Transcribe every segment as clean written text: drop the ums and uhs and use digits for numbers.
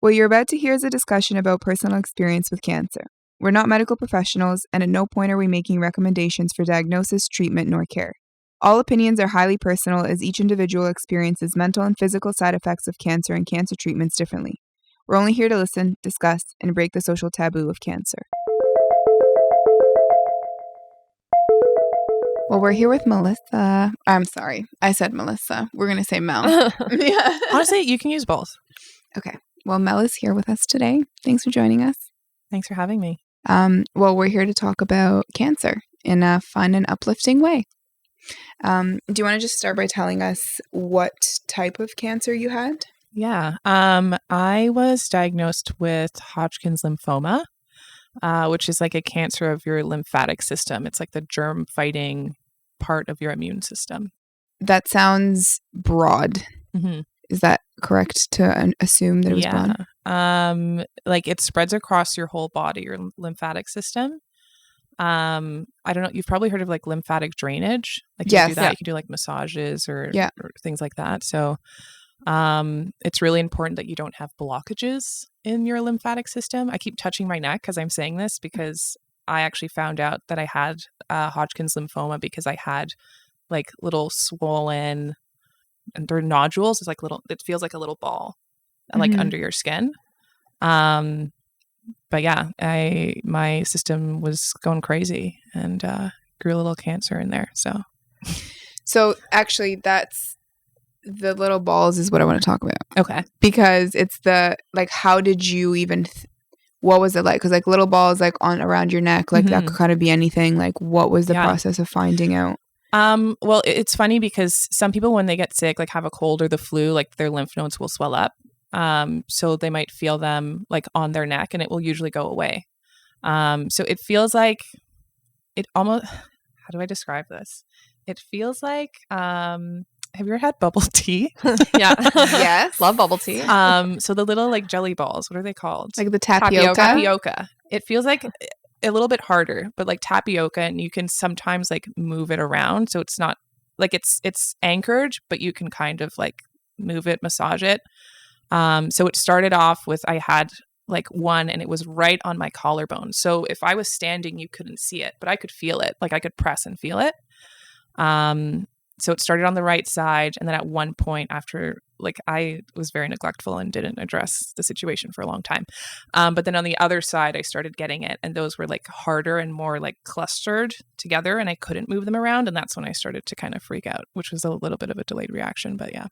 What you're about to hear is a discussion about personal experience with cancer. We're not medical professionals, and at no point are we making recommendations for diagnosis, treatment, nor care. All opinions are highly personal as each individual experiences mental and physical side effects of cancer and cancer treatments differently. We're only here to listen, discuss, and break the social taboo of cancer. Well, we're here with Melissa. I'm sorry. I said Melissa. We're going to say Mel. Yeah. Honestly, you can use both. Okay. Well, Mel is here with us today. Thanks for joining us. Thanks for having me. Well, we're here to talk about cancer in a fun and uplifting way. Do you want to just start by telling us what type of cancer you had? Yeah. I was diagnosed with Hodgkin's lymphoma, which is like a cancer of your lymphatic system. It's like the germ-fighting part of your immune system. That sounds broad. Mm-hmm. Is that correct to assume that it was broad? Like it spreads across your whole body, your lymphatic system. I don't know. You've probably heard of like lymphatic drainage. Like you can do that. You can do like massages or things like that. So it's really important that you don't have blockages in your lymphatic system. I keep touching my neck as I'm saying this because I actually found out that I had Hodgkin's lymphoma because I had like little swollen, and they're nodules. It's like little, it feels like a little ball like under your skin. But yeah, my system was going crazy and grew a little cancer in there. So actually that's the little balls is what I want to talk about. Okay. Because it's the, like, how did you even, what was it like? Because like little balls like on around your neck, like that could kind of be anything. Like what was the process of finding out? Well, it's funny because some people when they get sick, like have a cold or the flu, like their lymph nodes will swell up. So they might feel them like on their neck and it will usually go away. So it feels like it almost, how do I describe this? It feels like, have you ever had bubble tea? Yeah. Yes. Love bubble tea. So the little like jelly balls, what are they called? Like the tapioca? Tapioca. It feels like a little bit harder, but like tapioca, and you can sometimes like move it around. So it's not like it's anchored, but you can kind of like move it, massage it. So it started off with, I had like one and it was right on my collarbone. So if I was standing, you couldn't see it, but I could feel it. Like I could press and feel it. So it started on the right side. And then at one point after, like I was very neglectful and didn't address the situation for a long time. But then on the other side, I started getting it. And those were like harder and more like clustered together and I couldn't move them around. And that's when I started to kind of freak out, which was a little bit of a delayed reaction, but yeah.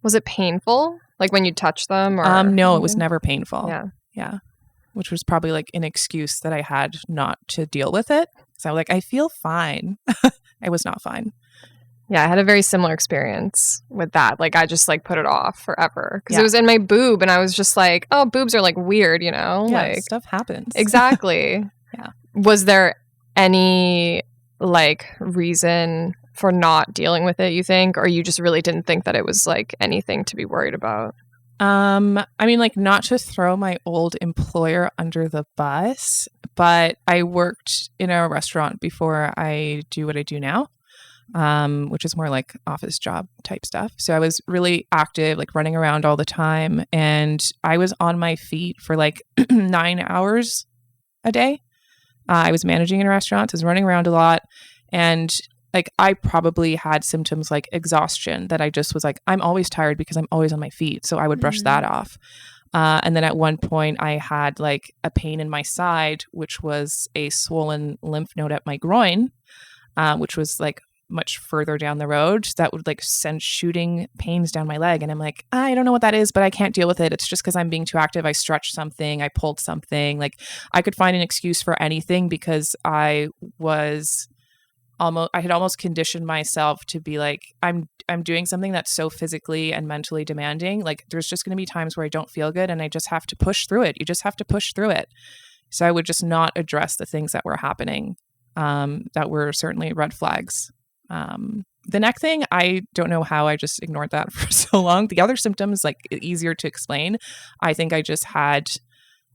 Was it painful? Like when you touch them? Or no, it was never painful. Yeah. Which was probably like an excuse that I had not to deal with it. So like, I feel fine. I was not fine. Yeah, I had a very similar experience with that. Like, I just, like, put it off forever. Because it was in my boob, and I was just like, oh, boobs are, like, weird, you know? Yeah, like, stuff happens. Exactly. Yeah. Was there any, like, reason for not dealing with it, you think? Or you just really didn't think that it was, like, anything to be worried about? I mean, like, not to throw my old employer under the bus, but I worked in a restaurant before I do what I do now. Which is more like office job type stuff. So I was really active, like running around all the time. And I was on my feet for like 9 hours a day. I was managing in restaurants. I was running around a lot. And like, I probably had symptoms like exhaustion that I just was like, I'm always tired because I'm always on my feet. So I would brush that off. And then at one point I had like a pain in my side, which was a swollen lymph node at my groin, which was like much further down the road that would like send shooting pains down my leg. And I'm like, I don't know what that is, but I can't deal with it. It's just because I'm being too active. I stretched something, I pulled something. Like I could find an excuse for anything because I had almost conditioned myself to be like, I'm doing something that's so physically and mentally demanding. Like there's just going to be times where I don't feel good and I just have to push through it. You just have to push through it. So I would just not address the things that were happening that were certainly red flags. The neck thing, I don't know how I just ignored that for so long. The other symptoms, like easier to explain. I think I just had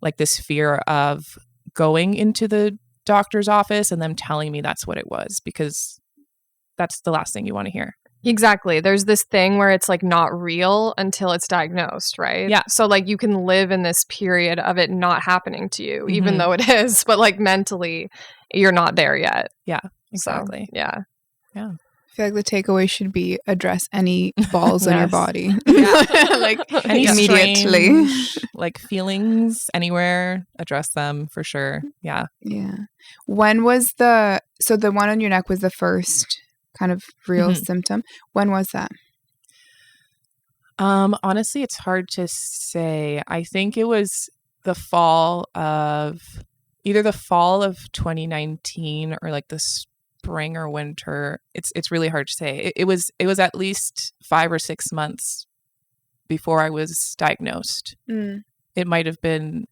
like this fear of going into the doctor's office and them telling me that's what it was, because that's the last thing you want to hear. Exactly. There's this thing where it's like not real until it's diagnosed, right? Yeah. So like you can live in this period of it not happening to you, even Mhm. though it is, but like mentally you're not there yet. Yeah, So, exactly. yeah. I feel like the takeaway should be address any balls on your Yes. body. Yeah. Like Any immediately. strange, like feelings anywhere, address them for sure. Yeah. Yeah. When was the one on your neck was the first kind of real Mhm. symptom? When was that? Honestly, it's hard to say. I think it was the fall of either the fall of 2019 or like the spring or winter. It's really hard to say. It was at least 5 or 6 months before I was diagnosed. It might have been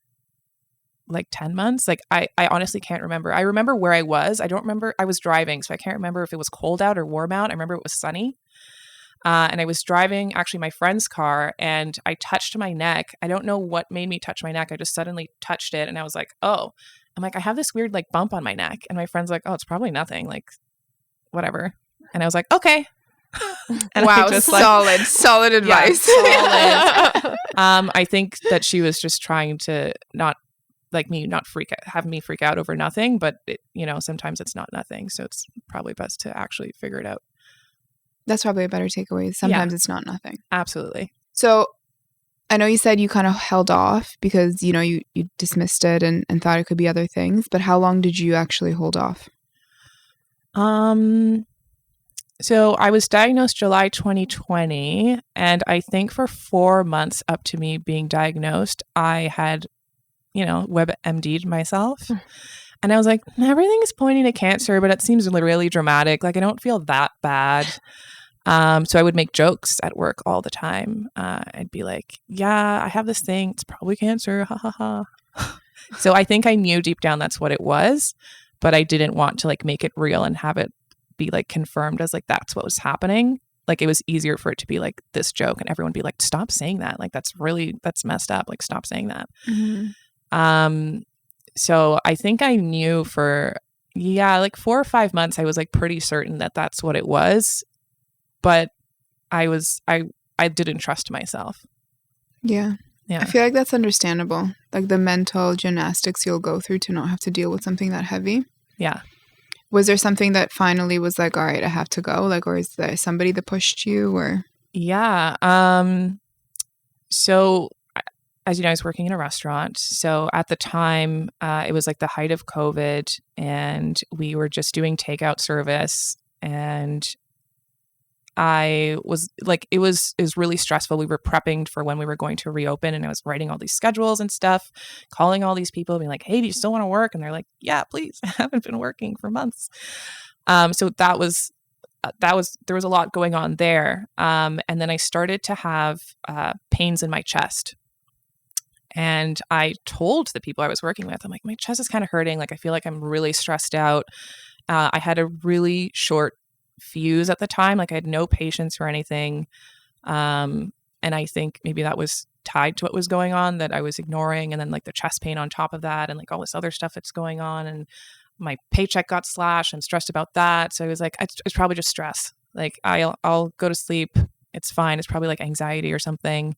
like 10 months. Like I honestly can't remember. I remember where I was. I don't remember. I was driving, so I can't remember if it was cold out or warm out. I remember it was sunny. And I was driving actually my friend's car and I touched my neck. I don't know what made me touch my neck. I just suddenly touched it and I was like, oh, I'm like, I have this weird like bump on my neck. And my friend's like, oh, it's probably nothing. Like, whatever. And I was like, okay. And wow, I just solid advice. Yeah, solid. I think that she was just trying to not like me, not have me freak out over nothing. But, sometimes it's not nothing. So it's probably best to actually figure it out. That's probably a better takeaway. Sometimes it's not nothing. Absolutely. So I know you said you kind of held off because, you dismissed it and thought it could be other things. But how long did you actually hold off? So I was diagnosed July 2020. And I think for 4 months up to me being diagnosed, I had, WebMD'd myself. And I was like, everything is pointing to cancer, but it seems really dramatic. Like, I don't feel that bad. So I would make jokes at work all the time. I'd be like, yeah, I have this thing. It's probably cancer. Ha ha ha. So I think I knew deep down that's what it was, but I didn't want to like make it real and have it be like confirmed as like that's what was happening. Like it was easier for it to be like this joke and everyone be like, stop saying that. Like that's messed up. Like stop saying that. Mm-hmm. So I think I knew for like 4 or 5 months I was like pretty certain that that's what it was. But I didn't trust myself. Yeah. I feel like that's understandable. Like the mental gymnastics you'll go through to not have to deal with something that heavy. Yeah. Was there something that finally was like, all right, I have to go? Like, or is there somebody that pushed you or? Yeah. So as you know, I was working in a restaurant. So at the time, it was like the height of COVID and we were just doing takeout service and I was like, it was really stressful. We were prepping for when we were going to reopen and I was writing all these schedules and stuff, calling all these people being like, hey, do you still want to work? And they're like, yeah, please. I haven't been working for months. So there was a lot going on there. And then I started to have pains in my chest. And I told the people I was working with, I'm like, my chest is kind of hurting. Like, I feel like I'm really stressed out. I had a really short fuse at the time. Like I had no patience or anything. And I think maybe that was tied to what was going on that I was ignoring. And then like the chest pain on top of that and like all this other stuff that's going on. And my paycheck got slashed. I'm stressed about that. So I was like, it's probably just stress. Like I'll go to sleep. It's fine. It's probably like anxiety or something.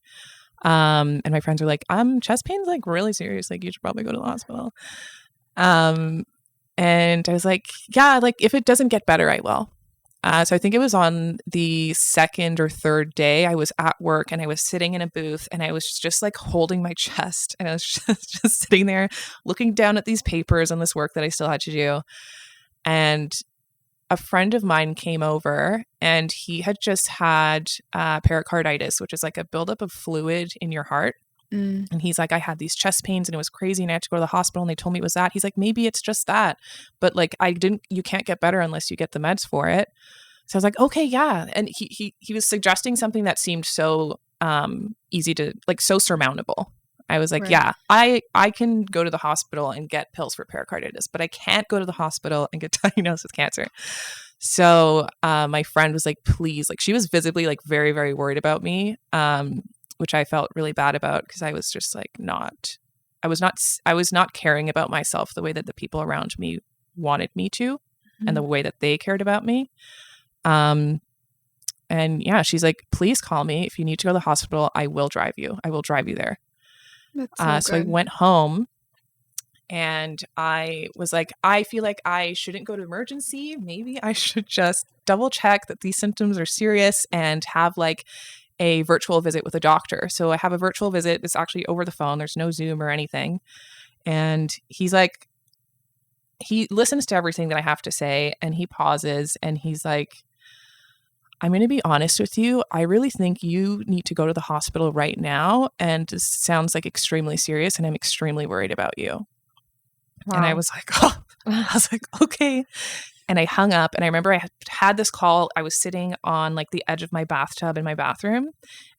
And my friends were like, chest pain's like really serious. Like you should probably go to the hospital. And I was like, yeah, like if it doesn't get better, I will. So I think it was on the second or third day I was at work and I was sitting in a booth and I was just like holding my chest and I was just sitting there looking down at these papers and this work that I still had to do. And a friend of mine came over and he had just had pericarditis, which is like a buildup of fluid in your heart. And he's like, I had these chest pains and it was crazy and I had to go to the hospital and they told me it was that. He's like, maybe it's just that. But like, you can't get better unless you get the meds for it. So I was like, okay, yeah. And he was suggesting something that seemed so easy to like, so surmountable. I was like, Right. yeah, I can go to the hospital and get pills for pericarditis, but I can't go to the hospital and get diagnosed with cancer. So my friend was like, please, like she was visibly like very, very worried about me. Which I felt really bad about because I was just like I was not caring about myself the way that the people around me wanted me to and the way that they cared about me. And yeah, she's like, please call me. If you need to go to the hospital, I will drive you. I will drive you there. That's So I went home and I was like, I feel like I shouldn't go to emergency. Maybe I should just double check that these symptoms are serious and have like a virtual visit with a doctor. So I have a virtual visit. It's actually over the phone. There's no Zoom or anything. And he's like, he listens to everything that I have to say and he pauses and he's like, I'm going to be honest with you. I really think you need to go to the hospital right now. And this sounds like extremely serious and I'm extremely worried about you. Wow. And I was like, oh, I was like, okay. And I hung up and I remember I had this call. I was sitting on like the edge of my bathtub in my bathroom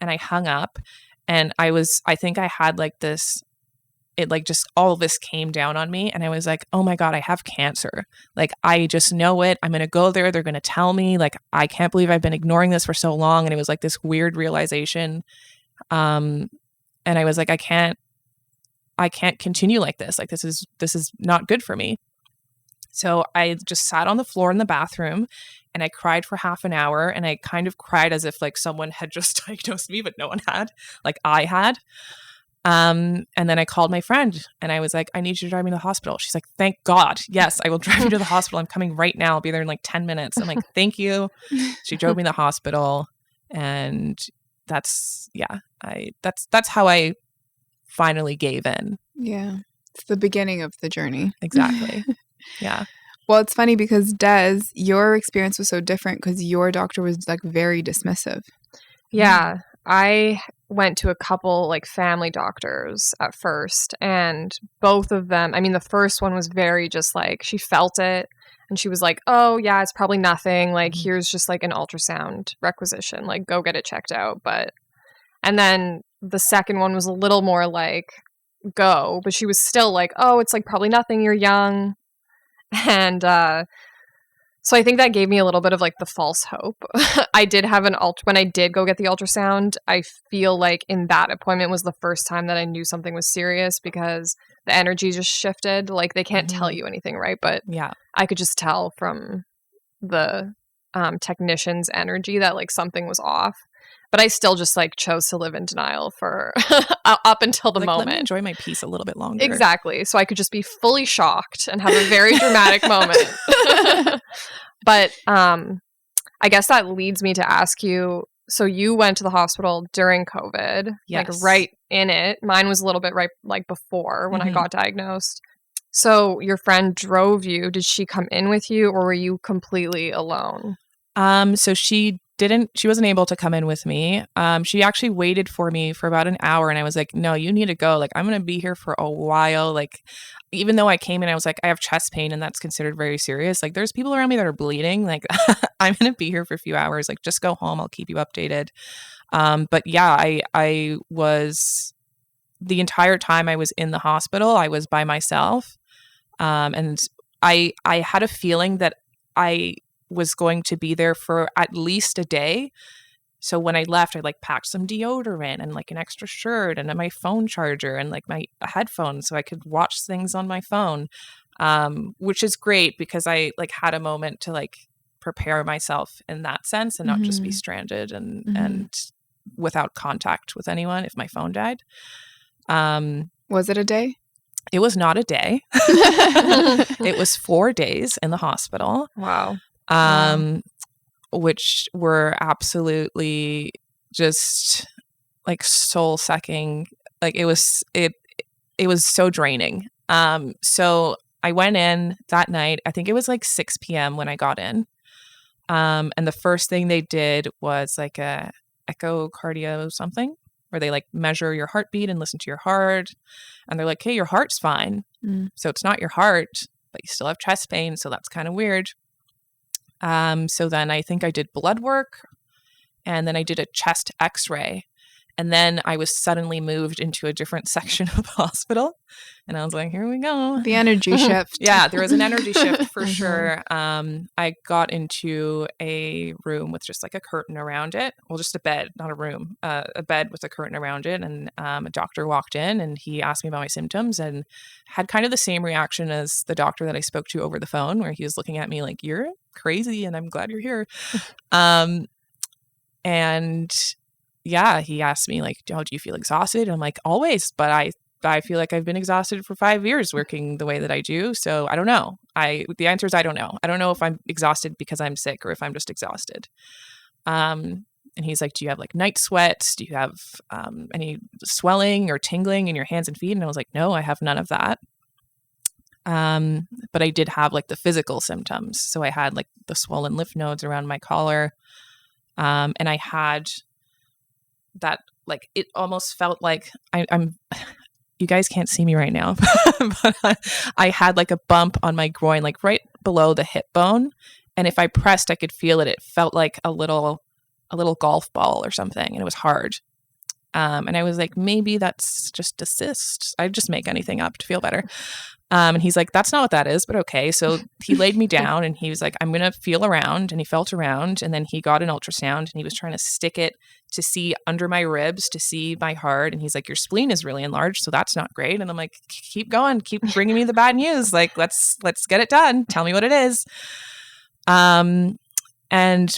and I hung up and I think I had like this, it like just all of this came down on me and I was like, oh my God, I have cancer. Like, I just know it. I'm going to go there. They're going to tell me, like, I can't believe I've been ignoring this for so long. And it was like this weird realization. And I was like, I can't continue like this. Like, this is not good for me. So I just sat on the floor in the bathroom and I cried for half an hour and I kind of cried as if like someone had just diagnosed me, but no one had, like I had. And then I called my friend and I was like, I need you to drive me to the hospital. She's like, thank God. Yes, I will drive you to the hospital. I'm coming right now. I'll be there in like 10 minutes. I'm like, thank you. She drove me to the hospital and that's how I finally gave in. Yeah. It's the beginning of the journey. Exactly. Yeah. Well, it's funny because Des, your experience was so different because your doctor was like very dismissive. Yeah. I went to a couple like family doctors at first and both of them, I mean, the first one was very just like, she felt it and she was like, oh yeah, it's probably nothing. Like, here's just like an ultrasound requisition, like go get it checked out. And then the second one was a little more like, go, but she was still like, oh, it's like probably nothing. You're young. And, so I think that gave me a little bit of like the false hope. I did have when I did go get the ultrasound, I feel like in that appointment was the first time that I knew something was serious because the energy just shifted. Like, they can't tell you anything, right? But yeah, I could just tell from the technician's energy that like something was off. But I still just like chose to live in denial for up until the moment. Let me enjoy my peace a little bit longer. Exactly. So I could just be fully shocked and have a very dramatic moment. But I guess that leads me to ask you, so you went to the hospital during COVID, yes. Like right in it. Mine was a little bit right like before when I got diagnosed. So your friend drove you. Did she come in with you or were you completely alone? So she wasn't able to come in with me. She actually waited for me for about an hour and I was like, no, you need to go. Like, I'm going to be here for a while. Like, even though I came in, I was like, I have chest pain and that's considered very serious. Like, there's people around me that are bleeding. Like, I'm going to be here for a few hours. Like, just go home. I'll keep you updated. But yeah, I was, the entire time I was in the hospital, I was by myself. And I had a feeling that I was going to be there for at least a day. So when I left, I like packed some deodorant and like an extra shirt and my phone charger and like my headphones so I could watch things on my phone, which is great because I like had a moment to like prepare myself in that sense and not just be stranded and without contact with anyone if my phone died. Was it a day? It was not a day. It was 4 days in the hospital. Wow. Which were absolutely just like soul sucking. Like it was so draining. So I went in that night. I think it was like 6 p.m. when I got in. And the first thing they did was like a echocardiogram something where they like measure your heartbeat and listen to your heart. And they're like, hey, your heart's fine. So it's not your heart, but you still have chest pain. So that's kind of weird. So then I think I did blood work and then I did a chest x-ray and then I was suddenly moved into a different section of the hospital and I was like, here we go. The energy shift. Yeah, there was an energy shift for sure. I got into a room with just like a curtain around it. Well, just a bed, not a room, a bed with a curtain around it. And a doctor walked in and he asked me about my symptoms and had kind of the same reaction as the doctor that I spoke to over the phone where he was looking at me like, you're crazy and I'm glad you're here. And yeah, he asked me like, oh, do you feel exhausted? I'm like, always, but I feel like I've been exhausted for 5 years working the way that I do. So I don't know. The answer is I don't know. I don't know if I'm exhausted because I'm sick or if I'm just exhausted. And he's like, do you have like night sweats? Do you have any swelling or tingling in your hands and feet? And I was like, no, I have none of that. But I did have like the physical symptoms. So I had like the swollen lymph nodes around my collar. And I had that, like, it almost felt like I'm you guys can't see me right now, but I had like a bump on my groin, like right below the hip bone. And if I pressed, I could feel it. It felt like a little golf ball or something, and it was hard. And I was like, maybe that's just a cyst. I'd just make anything up to feel better. And he's like, that's not what that is, but okay. So he laid me down and he was like, I'm going to feel around. And he felt around, and then he got an ultrasound and he was trying to stick it to see under my ribs to see my heart. And he's like, your spleen is really enlarged, so that's not great. And I'm like, keep going, keep bringing me the bad news. Like, let's get it done. Tell me what it is. And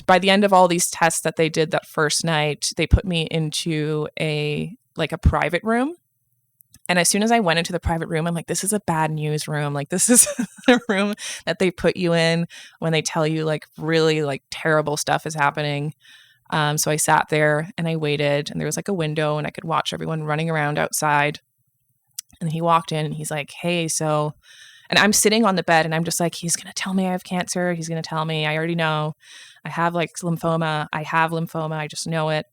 by the end of all these tests that they did that first night, they put me into a private room. And as soon as I went into the private room, I'm like, this is a bad news room. Like, this is the room that they put you in when they tell you like really like terrible stuff is happening. So I sat there and I waited, and there was like a window and I could watch everyone running around outside. And he walked in and he's like, hey, so, and I'm sitting on the bed and I'm just like, he's going to tell me I have cancer. He's going to tell me, I already know I have like lymphoma. I have lymphoma. I just know it.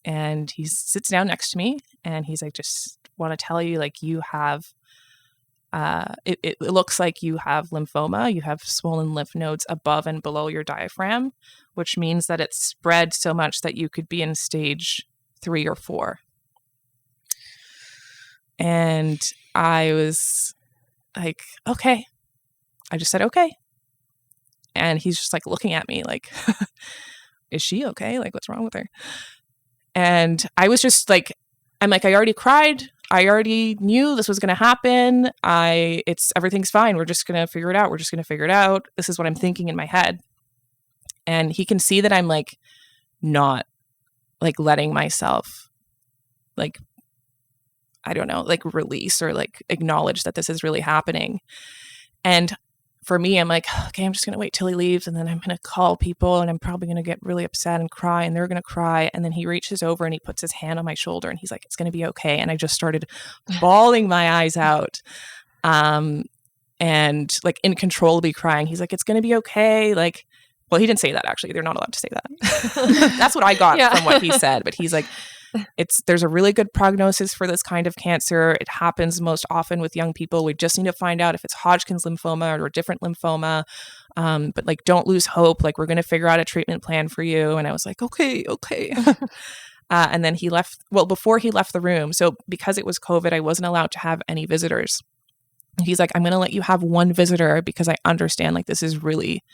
And he sits down next to me and he's like, just want to tell you, like, you have, it looks like you have lymphoma. You have swollen lymph nodes above and below your diaphragm, which means that it's spread so much that you could be in stage 3 or 4. And I was like, okay. I just said, okay. And he's just like looking at me like, is she okay? Like, what's wrong with her? And I was just like, I'm like, I already cried. I already knew this was going to happen. Everything's fine. We're just going to figure it out. We're just going to figure it out. This is what I'm thinking in my head. And he can see that I'm like, not like letting myself, like, I don't know, like release or like acknowledge that this is really happening. And for me, I'm like, okay, I'm just going to wait till he leaves, and then I'm going to call people, and I'm probably going to get really upset and cry, and they're going to cry. And then he reaches over and he puts his hand on my shoulder and he's like, it's going to be okay. And I just started bawling my eyes out, and like uncontrollably crying. He's like, it's going to be okay. Like, well, he didn't say that, actually. They're not allowed to say that. That's what I got from what he said. But he's like, there's a really good prognosis for this kind of cancer. It happens most often with young people. We just need to find out if it's Hodgkin's lymphoma or a different lymphoma. But like, don't lose hope. Like, we're going to figure out a treatment plan for you. And I was like, okay. And then he left. Well, before he left the room, so because it was COVID, I wasn't allowed to have any visitors. He's like, I'm going to let you have one visitor because I understand like this is really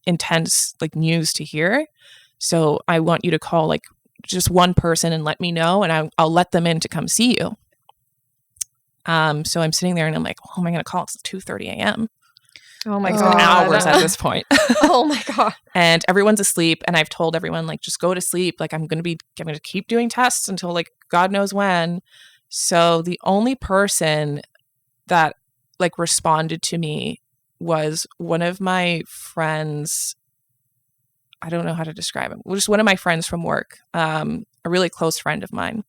intense like news to hear. So I want you to call like just one person and let me know, and I'll let them in to come see you. So I'm sitting there and I'm like, well, who am I going to call? It's 2:30 a.m. Oh my God. God. Hours at this point. Oh my God. And everyone's asleep. And I've told everyone, like, just go to sleep. Like, I'm going to keep doing tests until like God knows when. So the only person that like responded to me was one of my friends. I don't know how to describe him. Just one of my friends from work, a really close friend of mine.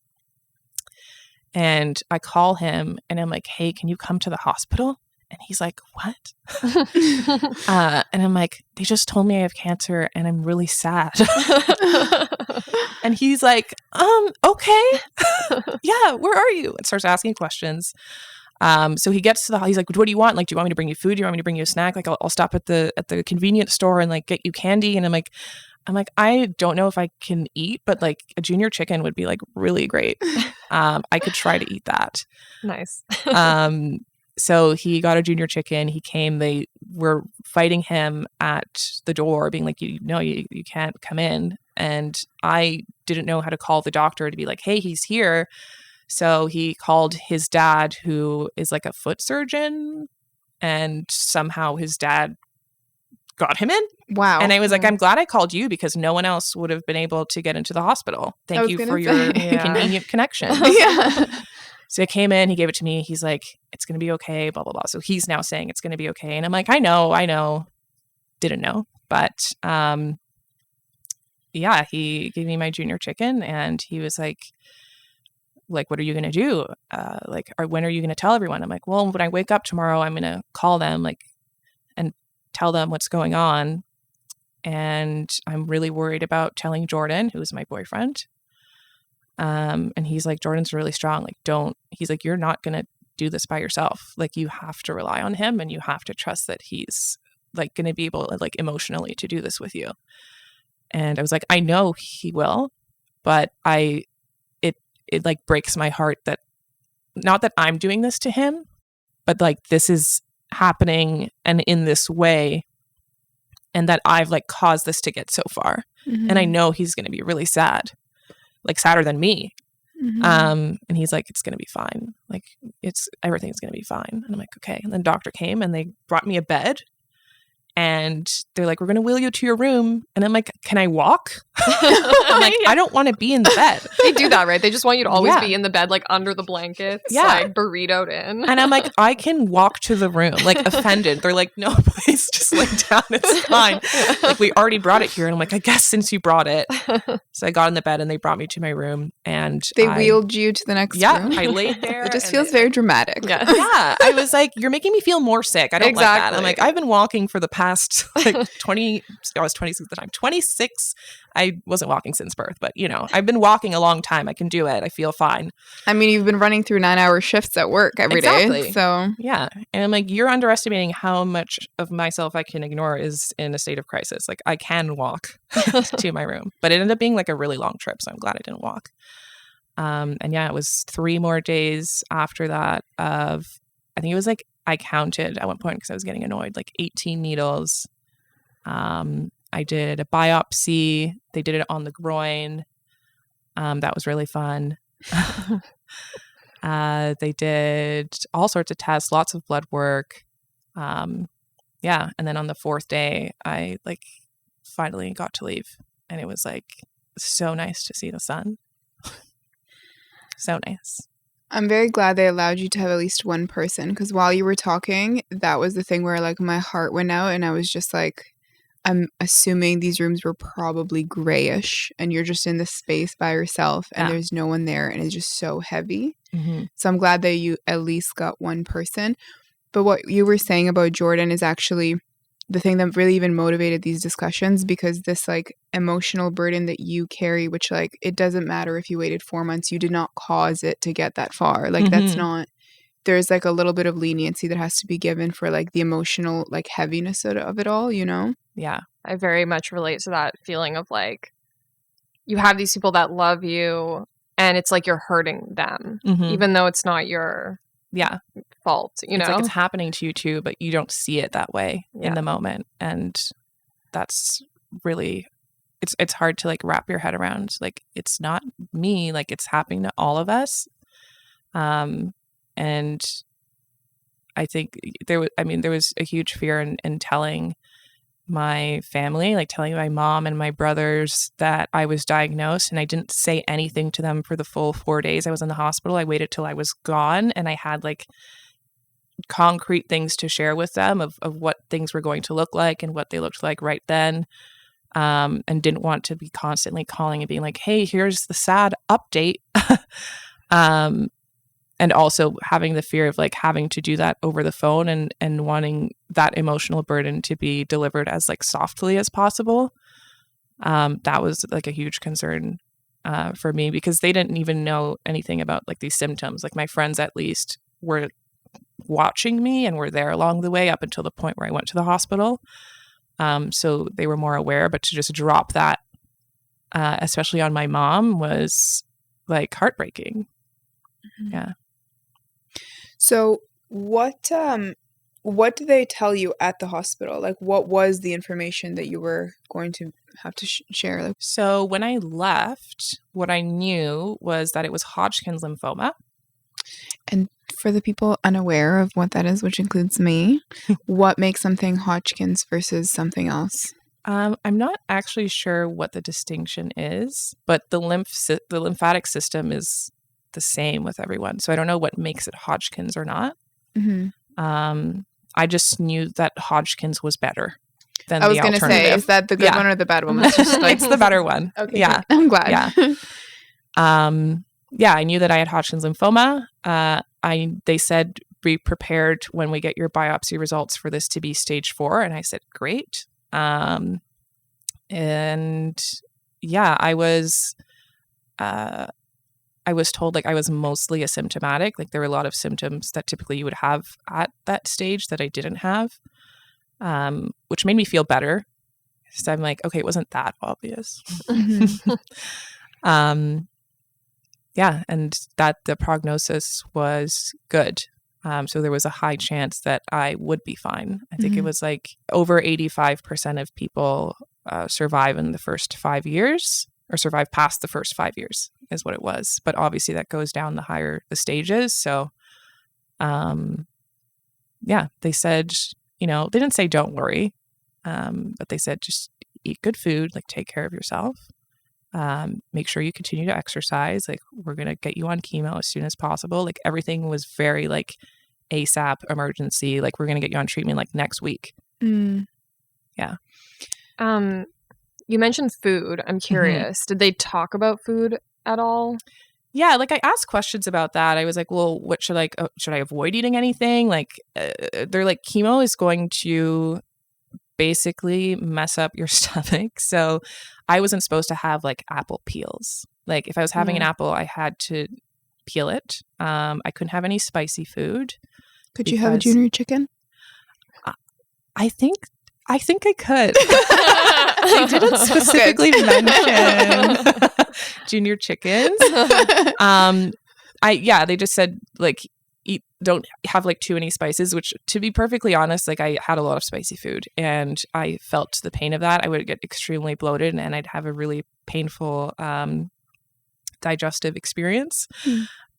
And I call him and I'm like, hey, can you come to the hospital? And he's like, what? And I'm like, they just told me I have cancer and I'm really sad. And he's like, okay. Yeah, where are you? And starts asking questions. So he gets to he's like, what do you want? Like, do you want me to bring you food? Do you want me to bring you a snack? Like, I'll stop at the convenience store and like get you candy. And I'm like, I don't know if I can eat, but like a junior chicken would be like really great. I could try to eat that. Nice. So he got a junior chicken. He came, they were fighting him at the door being like, you can't come in. And I didn't know how to call the doctor to be like, hey, he's here. So he called his dad, who is like a foot surgeon, and somehow his dad got him in. Wow. And I was like, I'm glad I called you because no one else would have been able to get into the hospital. Thank you for your convenient connection. Yeah. So I came in, he gave it to me. He's like, it's going to be okay, blah, blah, blah. So he's now saying it's going to be okay. And I'm like, I know. Didn't know. But yeah, he gave me my junior chicken and he was like, what are you going to do? When are you going to tell everyone? I'm like, well, when I wake up tomorrow, I'm going to call them and tell them what's going on. And I'm really worried about telling Jordan, who is my boyfriend. And he's like, Jordan's really strong. He's like, you're not going to do this by yourself. Like, you have to rely on him and you have to trust that he's like going to be able like emotionally to do this with you. And I was like, I know he will, but it like breaks my heart that not that I'm doing this to him, but like this is happening and in this way, and that I've like caused this to get so far. Mm-hmm. And I know he's going to be really sad, like sadder than me. Mm-hmm. And he's like, it's going to be fine. Like everything's going to be fine. And I'm like, okay. And then doctor came and they brought me a bed. And they're like, we're going to wheel you to your room. And I'm like, can I walk? I'm like, I don't want to be in the bed. They do that, right? They just want you to always be in the bed, like under the blankets, like burritoed in. And I'm like, I can walk to the room, like offended. They're like, no, please just lay down. It's fine. Like, we already brought it here. And I'm like, I guess since you brought it. So I got in the bed and they brought me to my room. And they wheeled you to the next room? I laid there. It just feels very dramatic. Yeah. I was like, you're making me feel more sick. I don't like that. I'm like, I've been walking for the past like 20, I was 26 at the time, 26. I wasn't walking since birth, but I've been walking a long time. I can do it. I feel fine. I mean, you've been running through 9-hour shifts at work every day. So yeah. And I'm like, you're underestimating how much of myself I can ignore is in a state of crisis. Like, I can walk to my room, but it ended up being like a really long trip. So I'm glad I didn't walk. And yeah, it was 3 more days after that of, I think it was like, I counted at one point because I was getting annoyed, like 18 needles. I did a biopsy. They did it on the groin. That was really fun. They did all sorts of tests, lots of blood work. Yeah. And then on the 4th day, I like finally got to leave. And it was like so nice to see the sun. So nice. I'm very glad they allowed you to have at least one person, because while you were talking, that was the thing where like my heart went out and I was just like, I'm assuming these rooms were probably grayish and you're just in this space by yourself and there's no one there and it's just so heavy. Mm-hmm. So I'm glad that you at least got one person. But what you were saying about Jordan is actually the thing that really even motivated these discussions, because this like emotional burden that you carry, which like it doesn't matter if you waited 4 months, you did not cause it to get that far. Like that's not, there's like a little bit of leniency that has to be given for like the emotional like heaviness of it all, Yeah. I very much relate to that feeling of like you have these people that love you and it's like you're hurting them, even though it's not your fault, It's like it's happening to you too, but you don't see it that way in the moment. And that's really, it's hard to like wrap your head around. Like, it's not me, like it's happening to all of us. And I think there was a huge fear in telling my family, like telling my mom and my brothers that I was diagnosed, and I didn't say anything to them for the full 4 days I was in the hospital. I waited till I was gone and I had like concrete things to share with them of what things were going to look like and what they looked like right then. And didn't want to be constantly calling and being like, hey, here's the sad update. And also having the fear of like having to do that over the phone and wanting that emotional burden to be delivered as like softly as possible. That was like a huge concern for me, because they didn't even know anything about like these symptoms. Like my friends at least were watching me and were there along the way up until the point where I went to the hospital. So they were more aware, but to just drop that, especially on my mom, was like heartbreaking. Mm-hmm. Yeah. So what did they tell you at the hospital? Like, what was the information that you were going to have to share? So when I left, what I knew was that it was Hodgkin's lymphoma. And for the people unaware of what that is, which includes me, what makes something Hodgkin's versus something else? I'm not actually sure what the distinction is, but the lymphatic system is the same with everyone. So I don't know what makes it Hodgkin's or not. I just knew that Hodgkin's was better than the alternative. I was going to say, is that the good one or the bad one? It's just it's the better one. Okay, yeah, I'm glad. Yeah, I knew that I had Hodgkin's lymphoma. They said be prepared when we get your biopsy results for this to be stage 4, and I said great. And yeah, I was told like I was mostly asymptomatic. Like there were a lot of symptoms that typically you would have at that stage that I didn't have, which made me feel better. So I'm like, okay, it wasn't that obvious. Yeah, and that the prognosis was good. So there was a high chance that I would be fine. I think it was like over 85% of people survive in the first 5 years, or survive past the first 5 years is what it was. But obviously that goes down the higher the stages. So, yeah, they said, they didn't say don't worry, but they said just eat good food, like take care of yourself. Make sure you continue to exercise. Like we're going to get you on chemo as soon as possible. Like everything was very like ASAP emergency. Like we're going to get you on treatment like next week. Yeah. You mentioned food. I'm curious. Did they talk about food at all? Yeah. Like I asked questions about that. I was like, well, what should I avoid eating anything? Like they're like chemo is going to basically mess up your stomach. So I wasn't supposed to have like apple peels. Like if I was having an apple, I had to peel it. I couldn't have any spicy food. Could you have a junior chicken? I think I could. They didn't specifically mention junior chickens. They just said like don't have like too many spices, which to be perfectly honest, like I had a lot of spicy food and I felt the pain of that. I would get extremely bloated and I'd have a really painful digestive experience.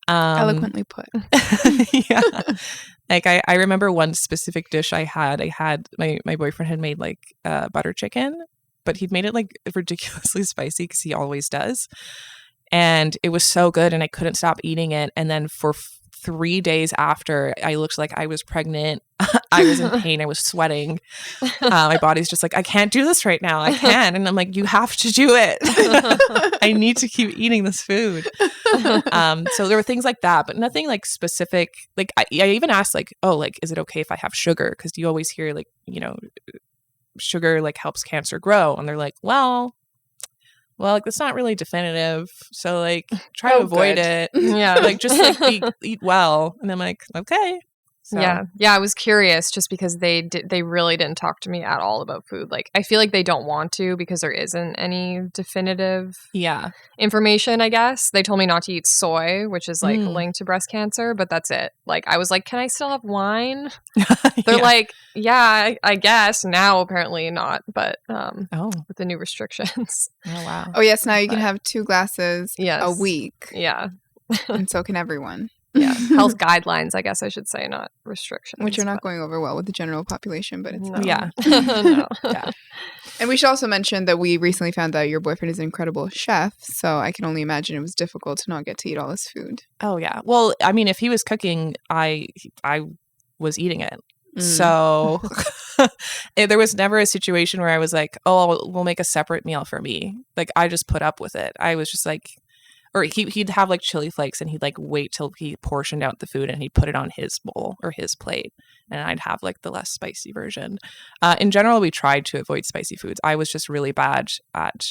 Eloquently put. Yeah. Like I remember one specific dish I had my boyfriend had made like butter chicken, but he'd made it like ridiculously spicy because he always does. And it was so good and I couldn't stop eating it. And then for 3 days after, I looked like I was pregnant. I was in pain. I was sweating. My body's just like, I can't do this right now. I can't. And I'm like, you have to do it. I need to keep eating this food. So there were things like that, but nothing like specific. Like I even asked like, oh, like, is it okay if I have sugar? Because you always hear like, sugar like helps cancer grow. And they're like, well, like that's not really definitive. So like try to avoid it. Yeah. Like just like eat well. And I'm like, okay. So. Yeah. I was curious just because they really didn't talk to me at all about food. Like I feel like they don't want to because there isn't any definitive information, I guess. They told me not to eat soy, which is like linked to breast cancer, but that's it. Like I was like, can I still have wine? They're like, yeah, I guess. Now apparently not, but with the new restrictions. Oh wow. Oh yes, now you can have 2 glasses a week. Yeah. And so can everyone. Yeah, health guidelines, I guess I should say, not restrictions. Which are not going over well with the general population, but it's no. Yeah. No. Yeah. And we should also mention that we recently found out your boyfriend is an incredible chef, so I can only imagine it was difficult to not get to eat all his food. Oh yeah. Well, I mean, if he was cooking, I was eating it. So there was never a situation where I was like, oh, we'll make a separate meal for me. Like I just put up with it. I was just like, or he'd have like chili flakes and he'd like wait till he portioned out the food and he'd put it on his bowl or his plate. And I'd have like the less spicy version. In general, we tried to avoid spicy foods. I was just really bad at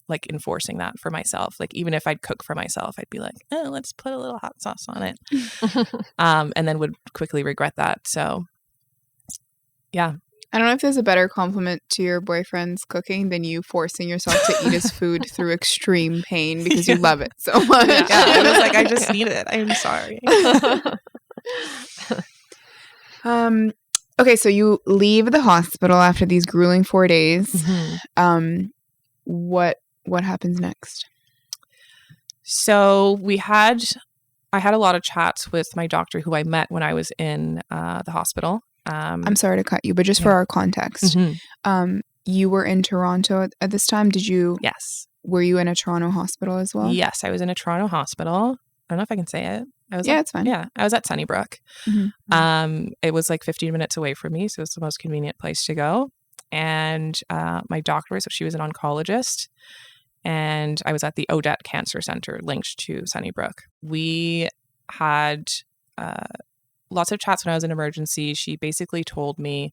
like enforcing that for myself. Like even if I'd cook for myself, I'd be like, oh, let's put a little hot sauce on it. And then would quickly regret that. So yeah. I don't know if there's a better compliment to your boyfriend's cooking than you forcing yourself to eat his food through extreme pain because you love it so much. Yeah, I was like, I just need it. I'm sorry. Okay, so you leave the hospital after these grueling 4 days. What happens next? So we had I had a lot of chats with my doctor who I met when I was in the hospital. I'm sorry to cut you, but just for our context, you were in Toronto at this time. Yes. Were you in a Toronto hospital as well? Yes, I was in a Toronto hospital. I don't know if I can say it. It's fine. Yeah, I was at Sunnybrook. It was like 15 minutes away from me, so it's the most convenient place to go. And my doctor, so she was an oncologist, and I was at the Odette Cancer Center linked to Sunnybrook. We had lots of chats when I was in emergency. She basically told me,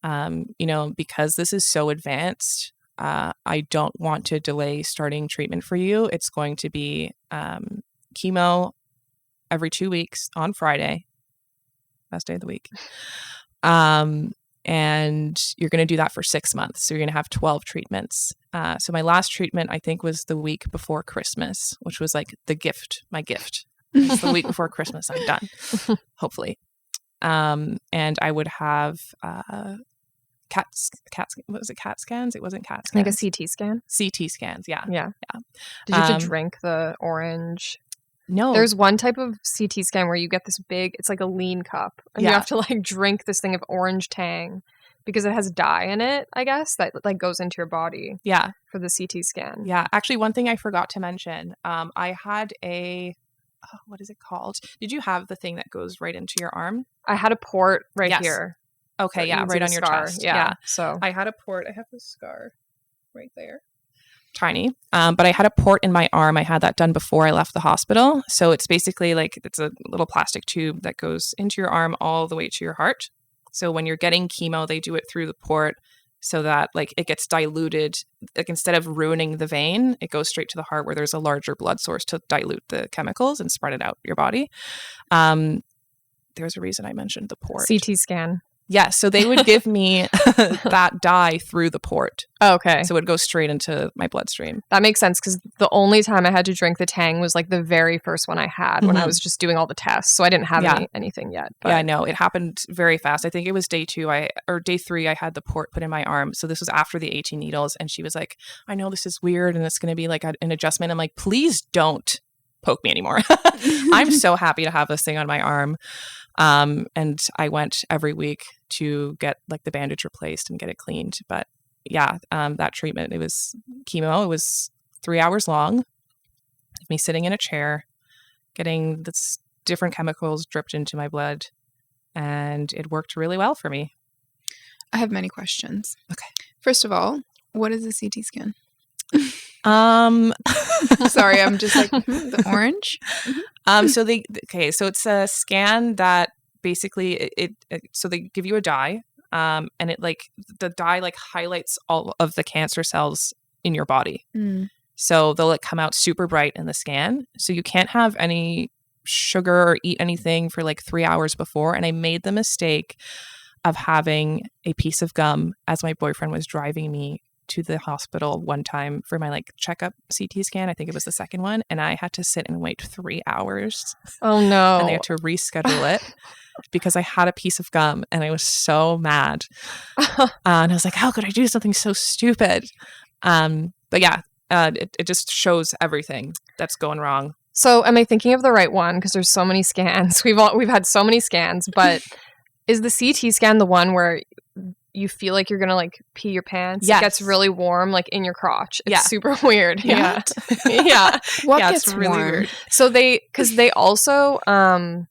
because this is so advanced, I don't want to delay starting treatment for you. It's going to be chemo every 2 weeks on Friday, best day of the week. And you're going to do that for 6 months. So you're going to have 12 treatments. So my last treatment, I think, was the week before Christmas, which was like my gift. It's the week before Christmas. I'm done, hopefully. And I would have CAT scans? It wasn't CAT scans. Like a CT scan? CT scans, yeah. Yeah. Did you have to drink the orange? No. There's one type of CT scan where you get this big, it's like a lean cup, and you have to like drink this thing of orange Tang because it has dye in it, I guess, that like goes into your body. Yeah. For the CT scan. Yeah. Actually, one thing I forgot to mention, I had what is it called? Did you have the thing that goes right into your arm? I had a port right here. Okay, yeah, right on your chest. Yeah. So I had a port. I have this scar right there. Tiny. But I had a port in my arm. I had that done before I left the hospital. So it's basically like it's a little plastic tube that goes into your arm all the way to your heart. So when you're getting chemo, they do it through the port so that like it gets diluted. Like instead of ruining the vein, it goes straight to the heart where there's a larger blood source to dilute the chemicals and spread it out your body. There's a reason I mentioned the port. CT scan. Yeah, so they would give me that dye through the port. Oh, okay. So it would go straight into my bloodstream. That makes sense because the only time I had to drink the Tang was like the very first one I had when I was just doing all the tests. So I didn't have anything yet. But. Yeah, no, it happened very fast. I think it was day 3, I had the port put in my arm. So this was after the 18 needles. And she was like, I know this is weird and it's going to be like an adjustment. I'm like, please don't poke me anymore. I'm so happy to have this thing on my arm. And I went every week to get like the bandage replaced and get it cleaned. But yeah, that treatment, it was chemo. It was 3 hours long. Me sitting in a chair, getting this different chemicals dripped into my blood. And it worked really well for me. I have many questions. Okay. First of all, what is a CT scan? Sorry, I'm just like the orange. So it's a scan that basically so they give you a dye, and it like the dye like highlights all of the cancer cells in your body. So they'll like come out super bright in the scan. So you can't have any sugar or eat anything for like 3 hours before. And I made the mistake of having a piece of gum as my boyfriend was driving me to the hospital one time for my like checkup CT scan. I think it was the second one. And I had to sit and wait 3 hours. Oh no. And they had to reschedule it because I had a piece of gum and I was so mad. And I was like, how could I do something so stupid? But yeah, it just shows everything that's going wrong. So am I thinking of the right one? Because there's so many scans. We've had so many scans, but is the CT scan the one where you feel like you're gonna like pee your pants? Yes. It gets really warm, like in your crotch. It's Yeah. super weird. Yeah. Yeah. What Yeah, gets it's really warm? weird. So because they also, I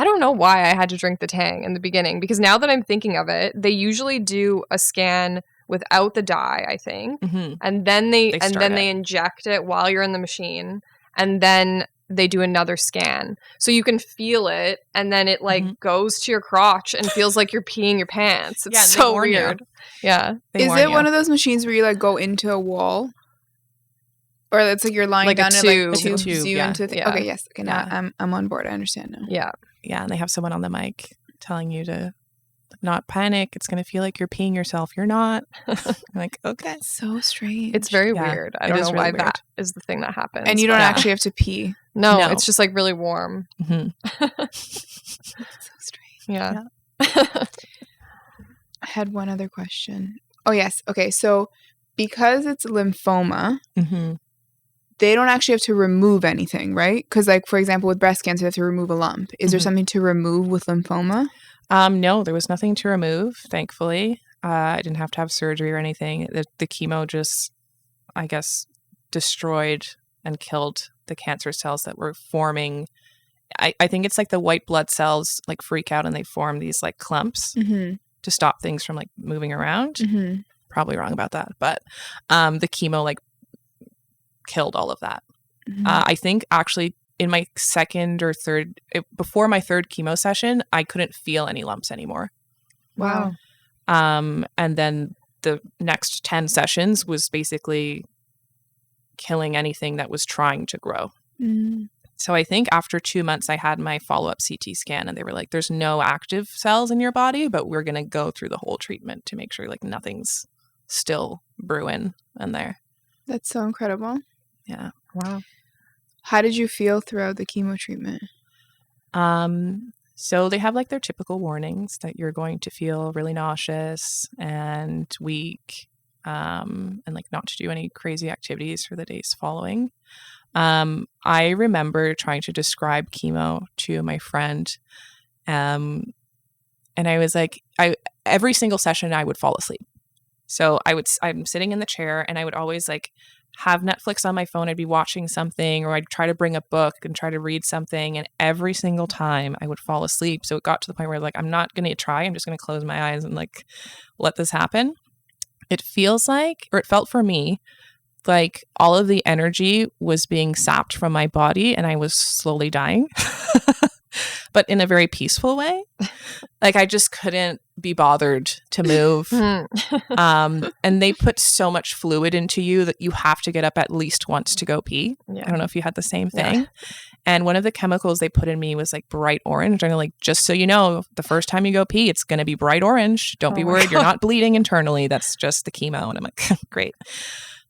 don't know why I had to drink the Tang in the beginning, because now that I'm thinking of it, they usually do a scan without the dye, I think, and then they inject it while you're in the machine, and then they do another scan, so you can feel it, and then it like goes to your crotch and feels like you're peeing your pants. It's so weird. Yeah. Is it one of those machines where you like go into a wall, or it's like you're lying Like a down tube. and like tubes Tube, you yeah. into? Yeah. Okay, yes. Okay, now I'm on board. I understand now. Yeah. Yeah, and they have someone on the mic telling you to not panic. It's going to feel like you're peeing yourself. You're not. I'm like, okay. That's so strange. It's very Yeah, weird. I it don't is know really why weird. that is the thing that happens. and you don't but- actually have to pee. No, No. it's just like really warm. So strange. Yeah. I had one other question. Oh yes. Okay, so because it's lymphoma, they don't actually have to remove anything, right? Because, like, for example, with breast cancer, they have to remove a lump. Is there something to remove with lymphoma? No, there was nothing to remove, thankfully. I didn't have to have surgery or anything. The chemo just, I guess, destroyed and killed the cancer cells that were forming. I think it's like the white blood cells like freak out and they form these like clumps to stop things from like moving around. Probably wrong about that, but the chemo like killed all of that. I think actually in my before my third chemo session, I couldn't feel any lumps anymore. Wow. And then the next 10 sessions was basically killing anything that was trying to grow. So I think after 2 months, I had my follow-up CT scan and they were like, there's no active cells in your body, but we're going to go through the whole treatment to make sure like nothing's still brewing in there. That's so incredible. Yeah. Wow. How did you feel throughout the chemo treatment? So they have like their typical warnings that you're going to feel really nauseous and weak, and like not to do any crazy activities for the days following. I remember trying to describe chemo to my friend, and I was like, every single session I would fall asleep. So I'm sitting in the chair and I would always like have Netflix on my phone. I'd be watching something or I'd try to bring a book and try to read something. And every single time I would fall asleep. So it got to the point where like, I'm not going to try. I'm just going to close my eyes and like, let this happen. It feels like, or it felt for me, like all of the energy was being sapped from my body and I was slowly dying, but in a very peaceful way. Like I just couldn't be bothered to move. And they put so much fluid into you that you have to get up at least once to go pee. Yeah. I don't know if you had the same thing. Yeah. And one of the chemicals they put in me was like bright orange. And they're like, just so you know, the first time you go pee, it's going to be bright orange. Don't be worried. You're not bleeding internally. That's just the chemo. And I'm like, great.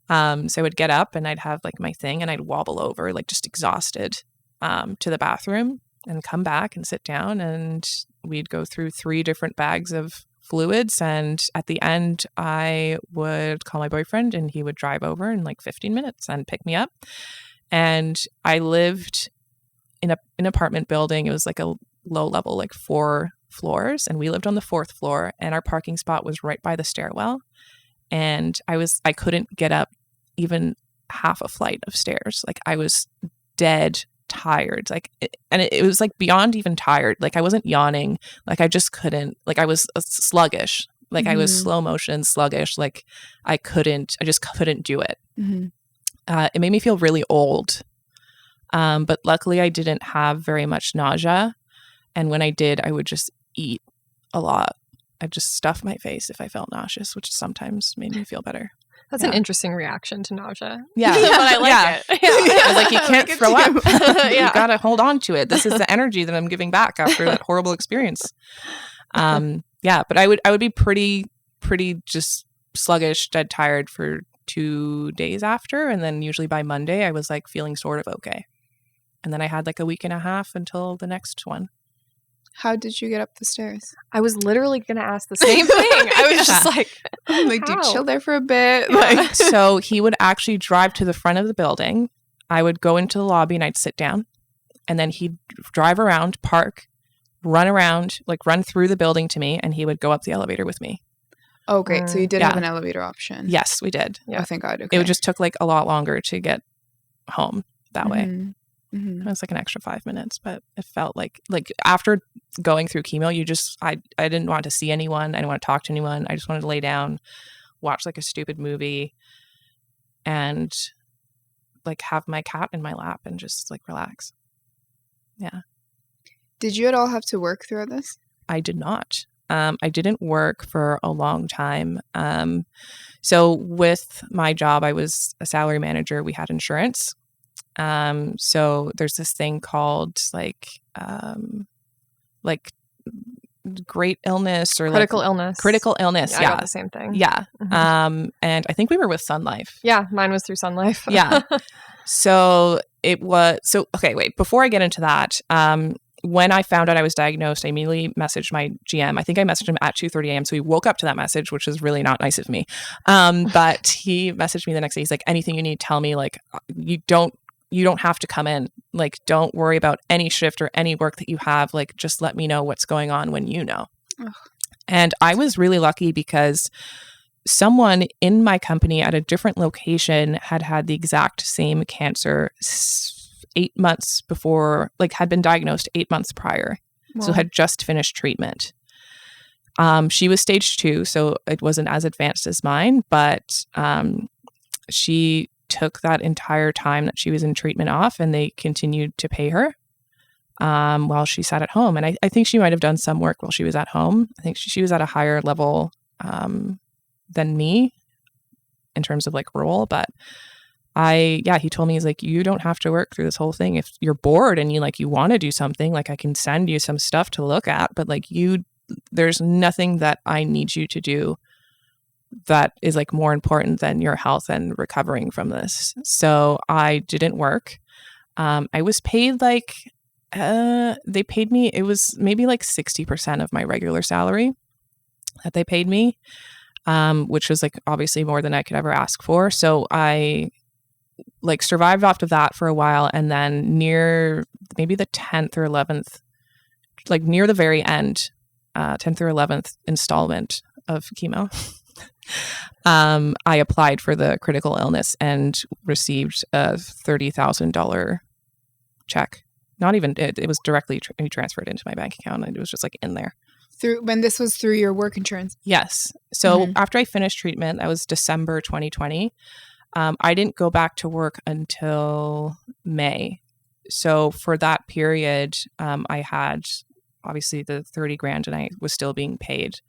So I would get up and I'd have like my thing and I'd wobble over, like just exhausted, to the bathroom and come back and sit down and we'd go through 3 different bags of fluids. And at the end, I would call my boyfriend and he would drive over in like 15 minutes and pick me up. And I lived in an apartment building. It was like a low level, like 4 floors. And we lived on the 4th floor and our parking spot was right by the stairwell. And I couldn't get up even half a flight of stairs. Like I was dead tired. Like, it was like beyond even tired. Like I wasn't yawning. Like I just couldn't, like I was sluggish. Like I was slow motion sluggish. Like I just couldn't do it. It made me feel really old. But luckily I didn't have very much nausea. And when I did, I would just eat a lot. I'd just stuff my face if I felt nauseous, which sometimes made me feel better. That's an interesting reaction to nausea. Yeah. But I like it. Yeah. I was like, you can't throw up. You got to hold on to it. This is the energy that I'm giving back after that horrible experience. But I would be pretty just sluggish, dead tired for 2 days after. And then usually by Monday, I was like feeling sort of okay. And then I had like a week and a half until the next one. How did you get up the stairs? I was literally going to ask the same thing. I was just like, dude, chill there for a bit. Like, so he would actually drive to the front of the building. I would go into the lobby and I'd sit down. And then he'd drive around, park, run around, like run through the building to me. And he would go up the elevator with me. Oh, great. So you did have an elevator option. Yes, we did. Yeah. Oh, thank God. Okay. It just took like a lot longer to get home that way. It was like an extra 5 minutes, but it felt like after going through chemo, I didn't want to see anyone. I didn't want to talk to anyone. I just wanted to lay down, watch like a stupid movie and like have my cat in my lap and just like relax. Yeah. Did you at all have to work throughout this? I did not. I didn't work for a long time. So with my job, I was a salary manager. We had insurance. So there's this thing called like great illness or critical like illness. Critical illness. Yeah. I got the same thing. Yeah. And I think we were with Sun Life. Yeah. Mine was through Sun Life. Yeah. So it was, okay, wait, before I get into that, when I found out I was diagnosed, I immediately messaged my GM. I think I messaged him at 2:30 a.m. So he woke up to that message, which was really not nice of me. But he messaged me the next day. He's like, anything you need, tell me. Like, you don't have to come in. Like, don't worry about any shift or any work that you have. Like, just let me know what's going on when you know. Ugh. And I was really lucky because someone in my company at a different location had the exact same cancer 8 months before, like had been diagnosed 8 months prior. Wow. So had just finished treatment. She was stage 2, so it wasn't as advanced as mine, but she took that entire time that she was in treatment off, and they continued to pay her while she sat at home. And I think she might have done some work while she was at home. I think she was at a higher level than me in terms of like role, but he told me, he's like, you don't have to work through this whole thing. If you're bored and you want to do something, like I can send you some stuff to look at, but like there's nothing that I need you to do that is like more important than your health and recovering from this. So I didn't work. I was paid like, they paid me, it was maybe like 60% of my regular salary that they paid me, which was like obviously more than I could ever ask for. So I like survived off of that for a while, and then near maybe the 10th or 11th, like near the very end, 10th or 11th installment of chemo, I applied for the critical illness and received a $30,000 check. Not even, it was directly transferred into my bank account. It was just like in there. When this was through your work insurance? Yes. So after I finished treatment, that was December 2020. I didn't go back to work until May. So for that period, I had obviously the 30 grand and I was still being paid.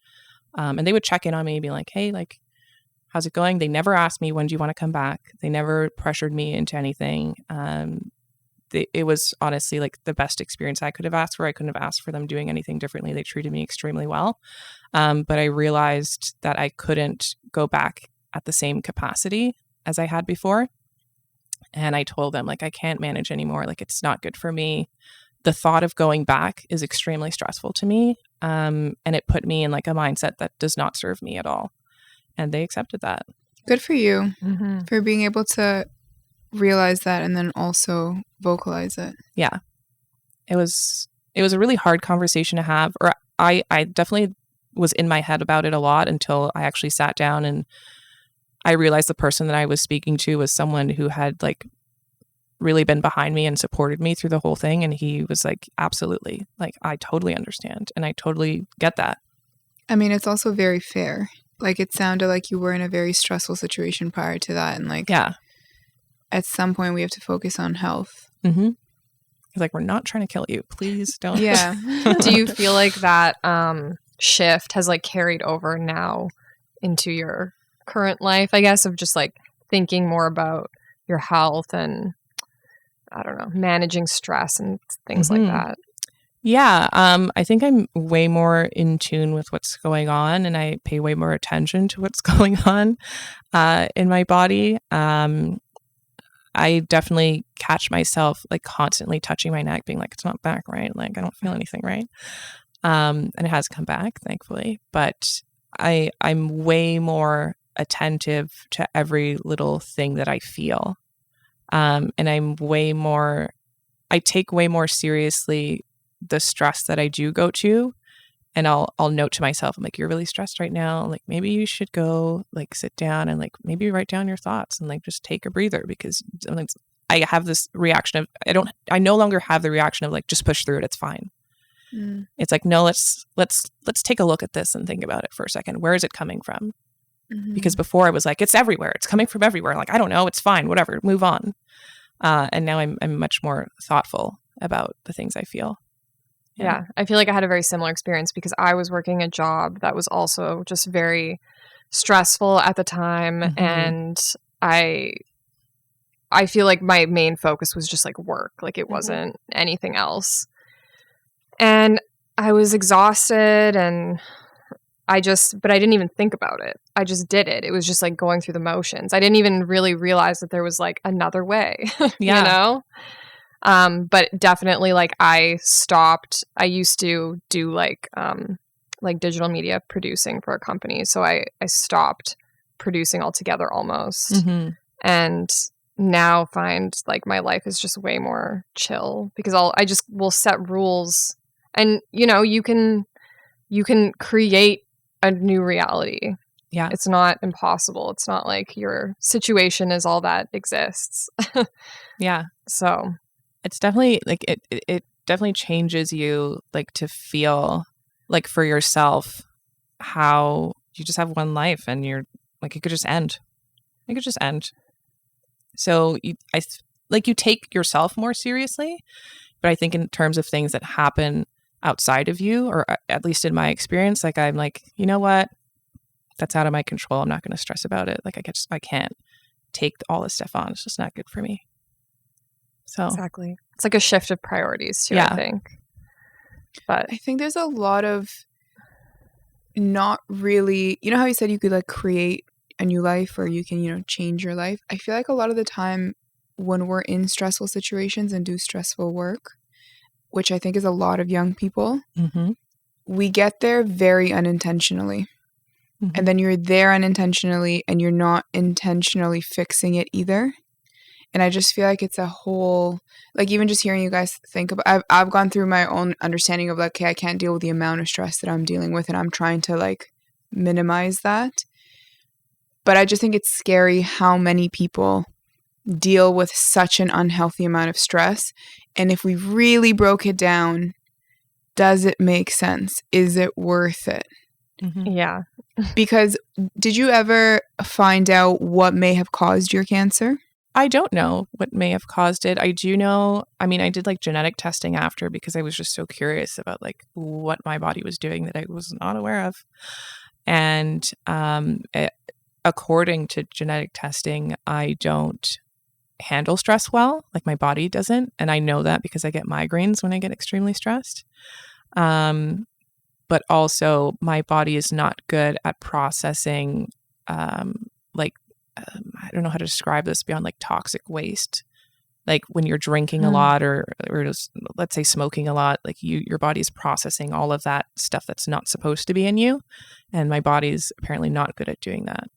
And they would check in on me and be like, hey, like, how's it going? They never asked me, when do you want to come back? They never pressured me into anything. It was honestly like the best experience I could have asked for. I couldn't have asked for them doing anything differently. They treated me extremely well. But I realized that I couldn't go back at the same capacity as I had before. And I told them, like, I can't manage anymore. Like, it's not good for me. The thought of going back is extremely stressful to me. And it put me in like a mindset that does not serve me at all. And they accepted that. Good for you for being able to realize that and then also vocalize it. Yeah. It was a really hard conversation to have, or I definitely was in my head about it a lot until I actually sat down and I realized the person that I was speaking to was someone who had like really been behind me and supported me through the whole thing. And he was like, absolutely, like, I totally understand. And I totally get that. I mean, it's also very fair. Like, it sounded like you were in a very stressful situation prior to that. And like, yeah, at some point we have to focus on health. Mm-hmm. He's like, we're not trying to kill you. Please don't. Yeah. Do you feel like that shift has like carried over now into your current life, I guess, of just like thinking more about your health and, I don't know, managing stress and things like that? Yeah. I think I'm way more in tune with what's going on, and I pay way more attention to what's going on in my body. I definitely catch myself like constantly touching my neck, being like, it's not back right. Like, I don't feel anything right. And it has come back, thankfully. But I'm way more attentive to every little thing that I feel. And I take way more seriously the stress that I do go to. And I'll note to myself, I'm like, you're really stressed right now. Like, maybe you should go like sit down and like maybe write down your thoughts and like just take a breather, because I have this reaction of, I no longer have the reaction of like, just push through it. It's fine. It's like, no, let's take a look at this and think about it for a second. Where is it coming from? Because before I was like, it's everywhere. It's coming from everywhere. Like, I don't know. It's fine. Whatever. Move on. And now I'm much more thoughtful about the things I feel. Yeah. I feel like I had a very similar experience because I was working a job that was also just very stressful at the time. And I feel like my main focus was just like work. Like, it wasn't anything else. And I was exhausted, and but I didn't even think about it. I just did it. It was just like going through the motions. I didn't even really realize that there was like another way, you know? But definitely like I used to do like digital media producing for a company. So I stopped producing altogether almost. Mm-hmm. And now find like my life is just way more chill because I just will set rules, and you can create a new reality. Yeah. It's not impossible. It's not like your situation is all that exists. Yeah. So it's definitely like it definitely changes you, like, to feel like for yourself how you just have one life and you're like, it could just end. So you take yourself more seriously, but I think in terms of things that happen outside of you, or at least in my experience, like, I'm like, you know what, that's out of my control. I'm not going to stress about it. Like, I can't take all this stuff on. It's just not good for me. So exactly, it's like a shift of priorities too. Yeah. I think, but I think there's a lot of not really, how you said you could like create a new life, or you can, change your life. I feel like a lot of the time when we're in stressful situations and do stressful work, which I think is a lot of young people, mm-hmm. we get there very unintentionally. Mm-hmm. And then you're there unintentionally and you're not intentionally fixing it either. And I just feel like it's a whole, like, even just hearing you guys think about, I've gone through my own understanding of like, okay, I can't deal with the amount of stress that I'm dealing with, and I'm trying to like minimize that. But I just think it's scary how many people deal with such an unhealthy amount of stress. And if we really broke it down, does it make sense? Is it worth it? Mm-hmm. Yeah. Because did you ever find out what may have caused your cancer? I don't know what may have caused it. I do know, I mean, I did like genetic testing after because I was just so curious about like what my body was doing that I was not aware of. And according to genetic testing, I don't handle stress well, like my body doesn't. And I know that because I get migraines when I get extremely stressed. But also my body is not good at processing I don't know how to describe this beyond like toxic waste. Like when you're drinking a lot or just, let's say, smoking a lot, like your body's processing all of that stuff that's not supposed to be in you. And my body's apparently not good at doing that.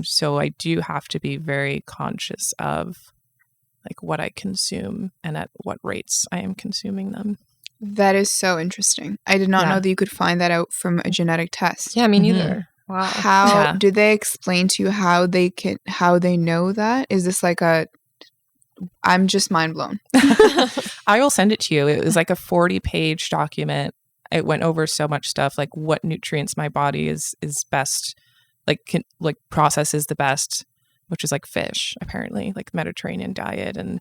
So I do have to be very conscious of like what I consume and at what rates I am consuming them. That is so interesting. I did not Yeah. know that you could find that out from a genetic test. Yeah, me Mhm. neither. Wow. How do they explain to you how they know that? Is this like I'm just mind blown. I will send it to you. It was like a 40-page document. It went over so much stuff, like what nutrients my body is best, like processes the best, which is like fish, apparently, like Mediterranean diet, and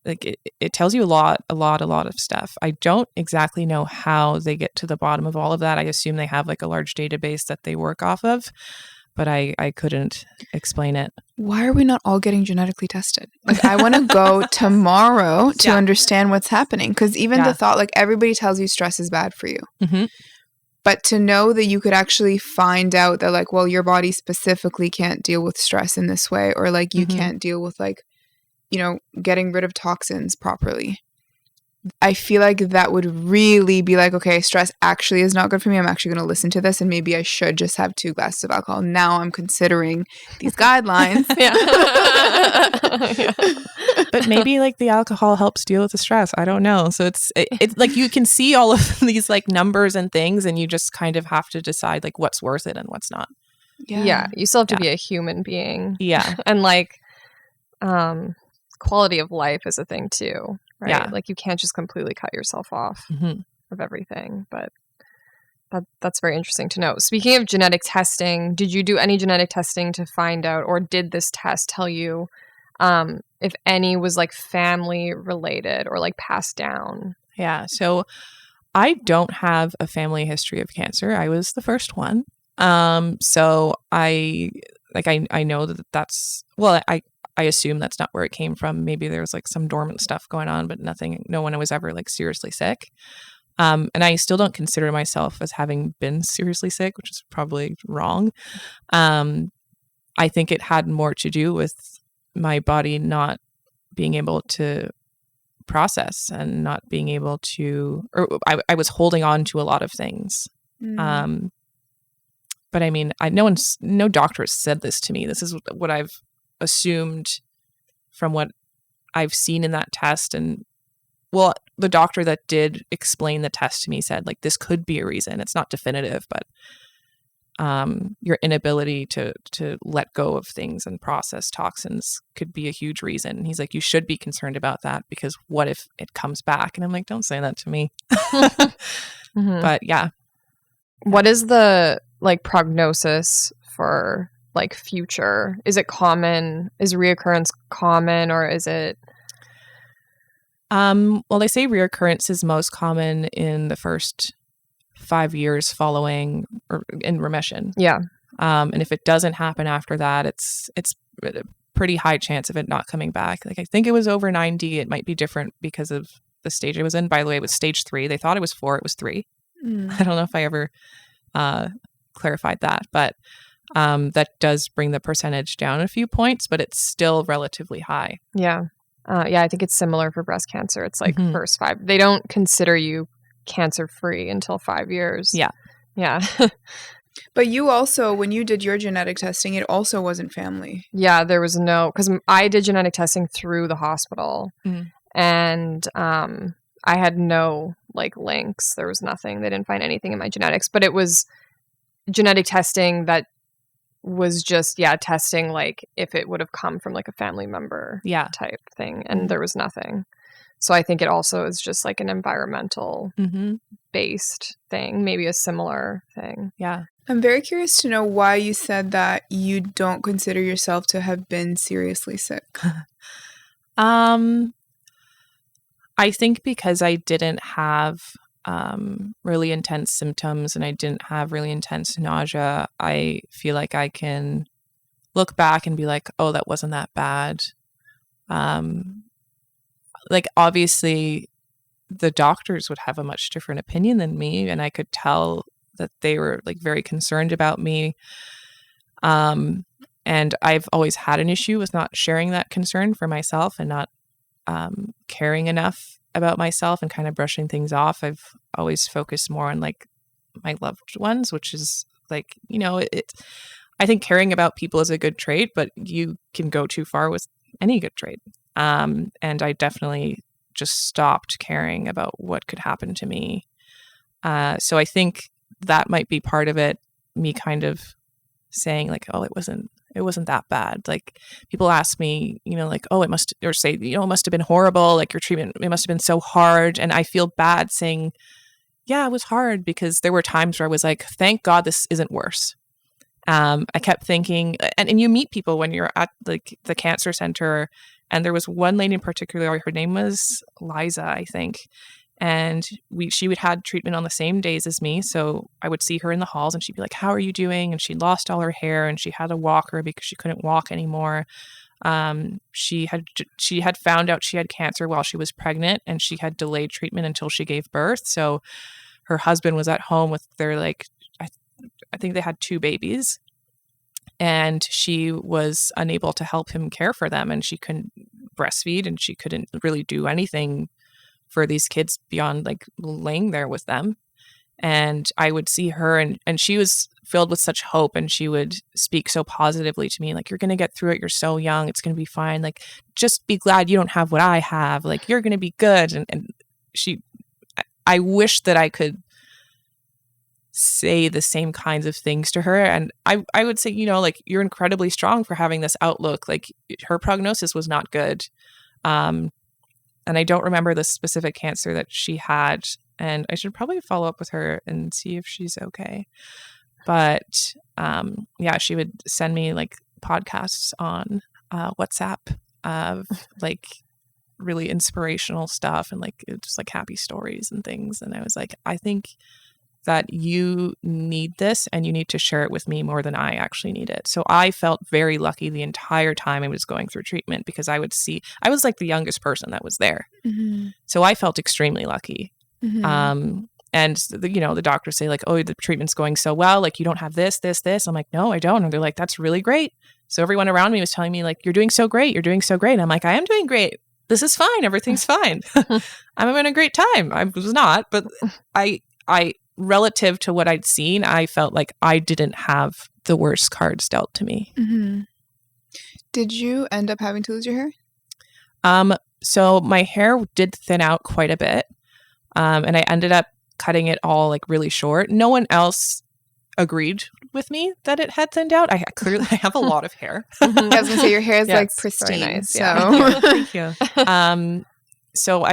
like it tells you a lot of stuff. I don't exactly know how they get to the bottom of all of that. I assume they have like a large database that they work off of, but I couldn't explain it. Why are we not all getting genetically tested? Like, I want to go tomorrow to understand what's happening. Because even the thought, like, everybody tells you stress is bad for you. Mm-hmm. But to know that you could actually find out that, like, well, your body specifically can't deal with stress in this way, or like you can't deal with like, getting rid of toxins properly. I feel like that would really be like, okay, stress actually is not good for me. I'm actually going to listen to this, and maybe I should just have 2 glasses of alcohol. Now I'm considering these guidelines. But maybe like the alcohol helps deal with the stress. I don't know. So it's like you can see all of these like numbers and things, and you just kind of have to decide like what's worth it and what's not. Yeah. You still have to be a human being. Yeah. And like, quality of life is a thing too, right? Yeah. Like you can't just completely cut yourself off of everything. But that's very interesting to know. Speaking of genetic testing, did you do any genetic testing to find out, or did this test tell you if any was like family related or like passed down? Yeah. So I don't have a family history of cancer. I was the first one. So I know that's, well, I assume that's not where it came from. Maybe there was like some dormant stuff going on, but no one was ever like seriously sick. And I still don't consider myself as having been seriously sick, which is probably wrong. I think it had more to do with my body not being able to process and not being able to, or I was holding on to a lot of things. But I mean, no doctor has said this to me. This is what I've assumed from what I've seen in that test. And well, the doctor that did explain the test to me said, like, this could be a reason. It's not definitive, but your inability to let go of things and process toxins could be a huge reason. And he's like, you should be concerned about that, because what if it comes back? And I'm like, don't say that to me. But yeah. What is the like prognosis for like future? Is it common? Is reoccurrence common, or is it? Well, they say reoccurrence is most common in the first 5 years following or in remission. Yeah. And if it doesn't happen after that, it's a pretty high chance of it not coming back. Like, I think it was over 90. It might be different because of the stage it was in. By the way, it was stage 3. They thought it was 4. It was 3. I don't know if I ever clarified that, but that does bring the percentage down a few points, but it's still relatively high. Yeah. I think it's similar for breast cancer. It's like first 5. They don't consider you cancer-free until 5 years. Yeah. Yeah. But you also, when you did your genetic testing, it also wasn't family. Yeah, there was no, because I did genetic testing through the hospital, and I had no like links. There was nothing. They didn't find anything in my genetics, but it was genetic testing that was just, testing like if it would have come from like a family member type thing, and there was nothing. So I think it also is just like an environmental based thing, maybe a similar thing. Yeah. I'm very curious to know why you said that you don't consider yourself to have been seriously sick. I think because I didn't have really intense symptoms and I didn't have really intense nausea, I feel like I can look back and be like, oh, that wasn't that bad. Like, obviously, the doctors would have a much different opinion than me, and I could tell that they were like very concerned about me. And I've always had an issue with not sharing that concern for myself and not caring enough about myself and kind of brushing things off. I've always focused more on like my loved ones, which is like, you know, I think caring about people is a good trait, but you can go too far with any good trait. And I definitely just stopped caring about what could happen to me. So I think that might be part of it, me kind of saying like, oh, it wasn't that bad. Like, people ask me, you know, like, oh, it must have been horrible. Like, your treatment, it must have been so hard. And I feel bad saying, yeah, it was hard, because there were times where I was like, thank God this isn't worse. I kept thinking, and you meet people when you're at like the cancer center, and there was one lady in particular, her name was Liza, I think. And she would had treatment on the same days as me. So I would see her in the halls and she'd be like, how are you doing? And she lost all her hair and she had a walker because she couldn't walk anymore. She had found out she had cancer while she was pregnant, and she had delayed treatment until she gave birth. So her husband was at home with their, like, I think they had 2 babies, and she was unable to help him care for them, and she couldn't breastfeed, and she couldn't really do anything for these kids beyond like laying there with them. And I would see her, and she was filled with such hope, and she would speak so positively to me, like, you're going to get through it. You're so young. It's going to be fine. Like, just be glad you don't have what I have. Like, you're going to be good. And I wish that I could say the same kinds of things to her. And I would say, you know, like, you're incredibly strong for having this outlook. Like, her prognosis was not good. And I don't remember the specific cancer that she had. And I should probably follow up with her and see if she's okay. But yeah, she would send me like podcasts on WhatsApp of like really inspirational stuff and like just like happy stories and things. And I was like, I think that you need this and you need to share it with me more than I actually need it. So I felt very lucky the entire time I was going through treatment, because I was like the youngest person that was there. Mm-hmm. So I felt extremely lucky. Mm-hmm. And the doctors say like, oh, the treatment's going so well. Like, you don't have this. I'm like, no, I don't. And they're like, that's really great. So everyone around me was telling me like, you're doing so great. You're doing so great. And I'm like, I am doing great. This is fine. Everything's fine. I'm having a great time. I was not, but I relative to what I'd seen, I felt like I didn't have the worst cards dealt to me. Mm-hmm. Did you end up having to lose your hair? So my hair did thin out quite a bit. And I ended up cutting it all like really short. No one else agreed with me that it had thinned out. I clearly have a lot of hair. I was gonna say your hair is Yes, like pristine. nice, So yeah. Thank you. So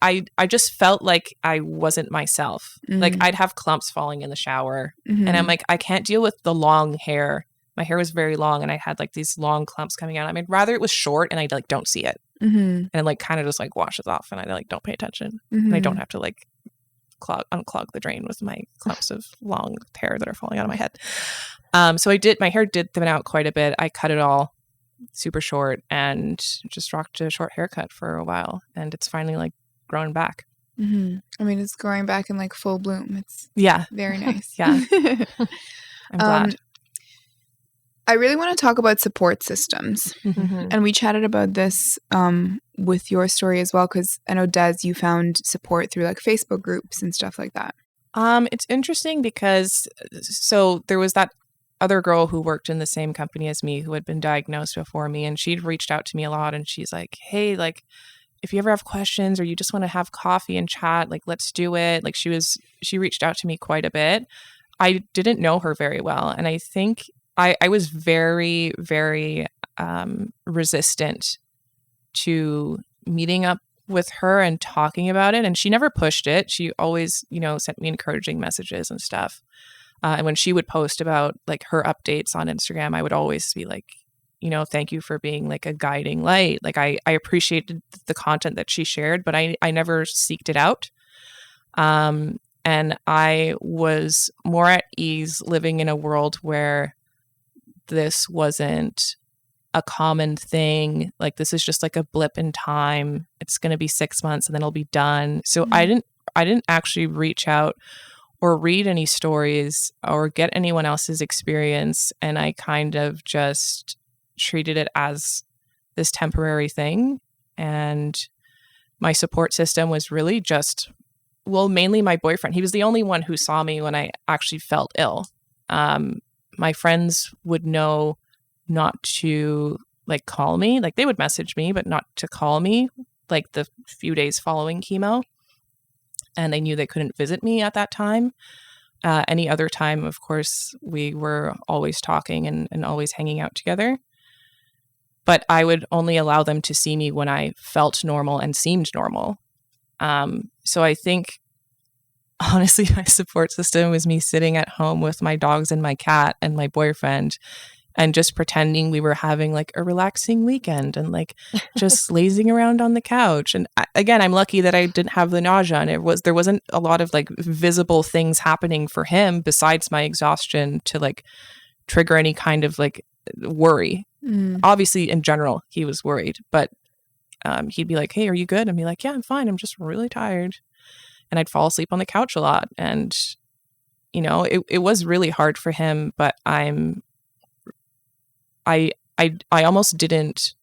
I just felt like I wasn't myself. Like I'd have clumps falling in the shower, and I'm like, I can't deal with the long hair. My hair was very long, and I had like these long clumps coming out. I mean, rather it was short, and I like don't see it, and it like kind of just like washes off, and I like don't pay attention, and I don't have to like unclog the drain with my clumps of long hair that are falling out of my head. So my hair did thin out quite a bit. I cut it all super short and just rocked a short haircut for a while, and it's finally like grown back. I mean, it's growing back in like full bloom. It's very nice. Yeah. I'm glad. I really want to talk about support systems. And we chatted about this with your story as well, because I know, Des, you found support through like Facebook groups and stuff like that. It's interesting because so there was that other girl who worked in the same company as me who had been diagnosed before me, and she'd reached out to me a lot, and she's like, hey, like if you ever have questions or you just want to have coffee and chat, like let's do it. Like she reached out to me quite a bit. I didn't know her very well, and I think I was very, very resistant to meeting up with her and talking about it. And she never pushed it. She always, sent me encouraging messages and stuff. And when she would post about like her updates on Instagram, I would always be like, thank you for being like a guiding light. Like I appreciated the content that she shared, but I never seeked it out. And I was more at ease living in a world where this wasn't a common thing. Like this is just like a blip in time. It's going to be 6 months and then it'll be done. So I didn't actually reach out or read any stories or get anyone else's experience. And I kind of just treated it as this temporary thing. And my support system was really just, mainly my boyfriend. He was the only one who saw me when I actually felt ill. My friends would know not to like call me. Like they would message me, but not to call me like the few days following chemo. And they knew they couldn't visit me at that time. Any other time, of course, we were always talking and always hanging out together. But I would only allow them to see me when I felt normal and seemed normal. So I think, honestly, my support system was me sitting at home with my dogs and my cat and my boyfriend and just pretending we were having like a relaxing weekend and like just lazing around on the couch. And again, I'm lucky that I didn't have the nausea, and there wasn't a lot of like visible things happening for him besides my exhaustion to like trigger any kind of like worry. Obviously, in general, he was worried, but he'd be like, hey, are you good? And be like, yeah, I'm fine. I'm just really tired. And I'd fall asleep on the couch a lot. And, it was really hard for him, but I almost didn't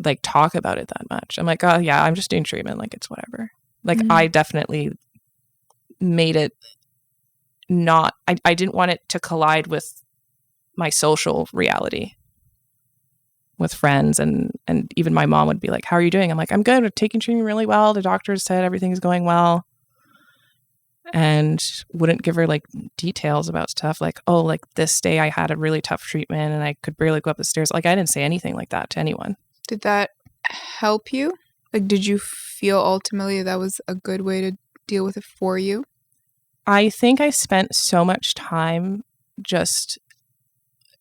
like talk about it that much. I'm like, oh yeah, I'm just doing treatment. Like it's whatever. Like I definitely made it not, I didn't want it to collide with my social reality with friends. And even my mom would be like, how are you doing? I'm like, I'm good. I'm taking treatment really well. The doctors said everything's going well. And wouldn't give her like details about stuff like, oh, like this day I had a really tough treatment and I could barely go up the stairs. Like I didn't say anything like that to anyone. Did that help you? Like, did you feel ultimately that was a good way to deal with it for you? I think I spent so much time just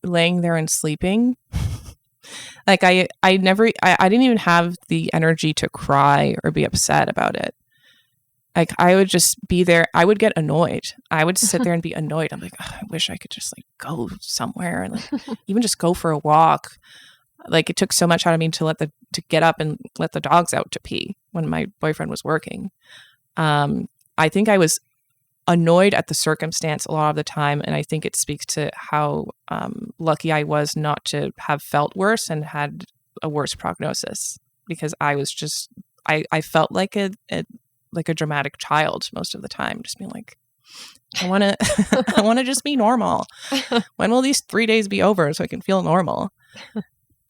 laying there and sleeping. Like I didn't even have the energy to cry or be upset about it. Like I would just be there. I would get annoyed. I would sit there and be annoyed. I'm like, oh, I wish I could just like go somewhere and like even just go for a walk. Like it took so much out of me to get up and let the dogs out to pee when my boyfriend was working. I think I was annoyed at the circumstance a lot of the time. And I think it speaks to how lucky I was not to have felt worse and had a worse prognosis, because I was just, I felt like a dramatic child most of the time, just being like, I want to I want to just be normal. When will these 3 days be over so I can feel normal?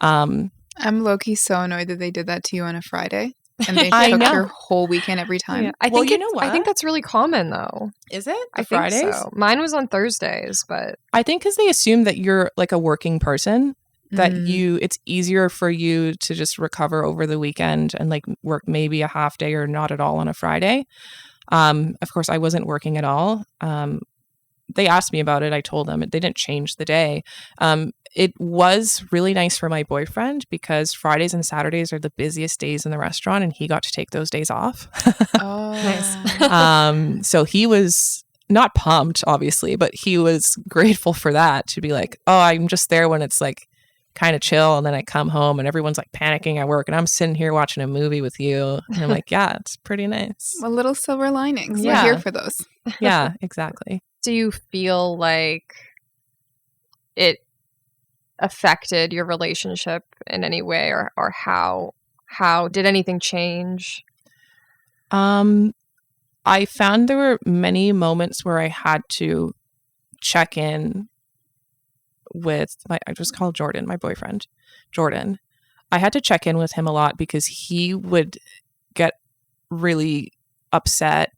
I'm low-key so annoyed that they did that to you on a Friday. And they I took know. your whole weekend every time. Yeah. Well, you know what? I think that's really common, though. Is it? I Fridays? think so. Mine was on Thursdays, but I think because they assume that you're like a working person, that it's easier for you to just recover over the weekend and like work maybe a half day or not at all on a Friday. Of course, I wasn't working at all. They asked me about it. I told them. They didn't change the day. It was really nice for my boyfriend because Fridays and Saturdays are the busiest days in the restaurant, and he got to take those days off. Oh, nice. So he was not pumped, obviously, but he was grateful for that, to be like, oh, I'm just there when it's like kind of chill, and then I come home and everyone's like panicking at work, and I'm sitting here watching a movie with you, and I'm like, yeah, it's pretty nice. Well, little silver linings. Yeah. We're here for those. Yeah, exactly. Do you feel like it affected your relationship in any way, or how did anything change? I found there were many moments where I had to check in with I just call Jordan, my boyfriend, Jordan. I had to check in with him a lot because he would get really upset.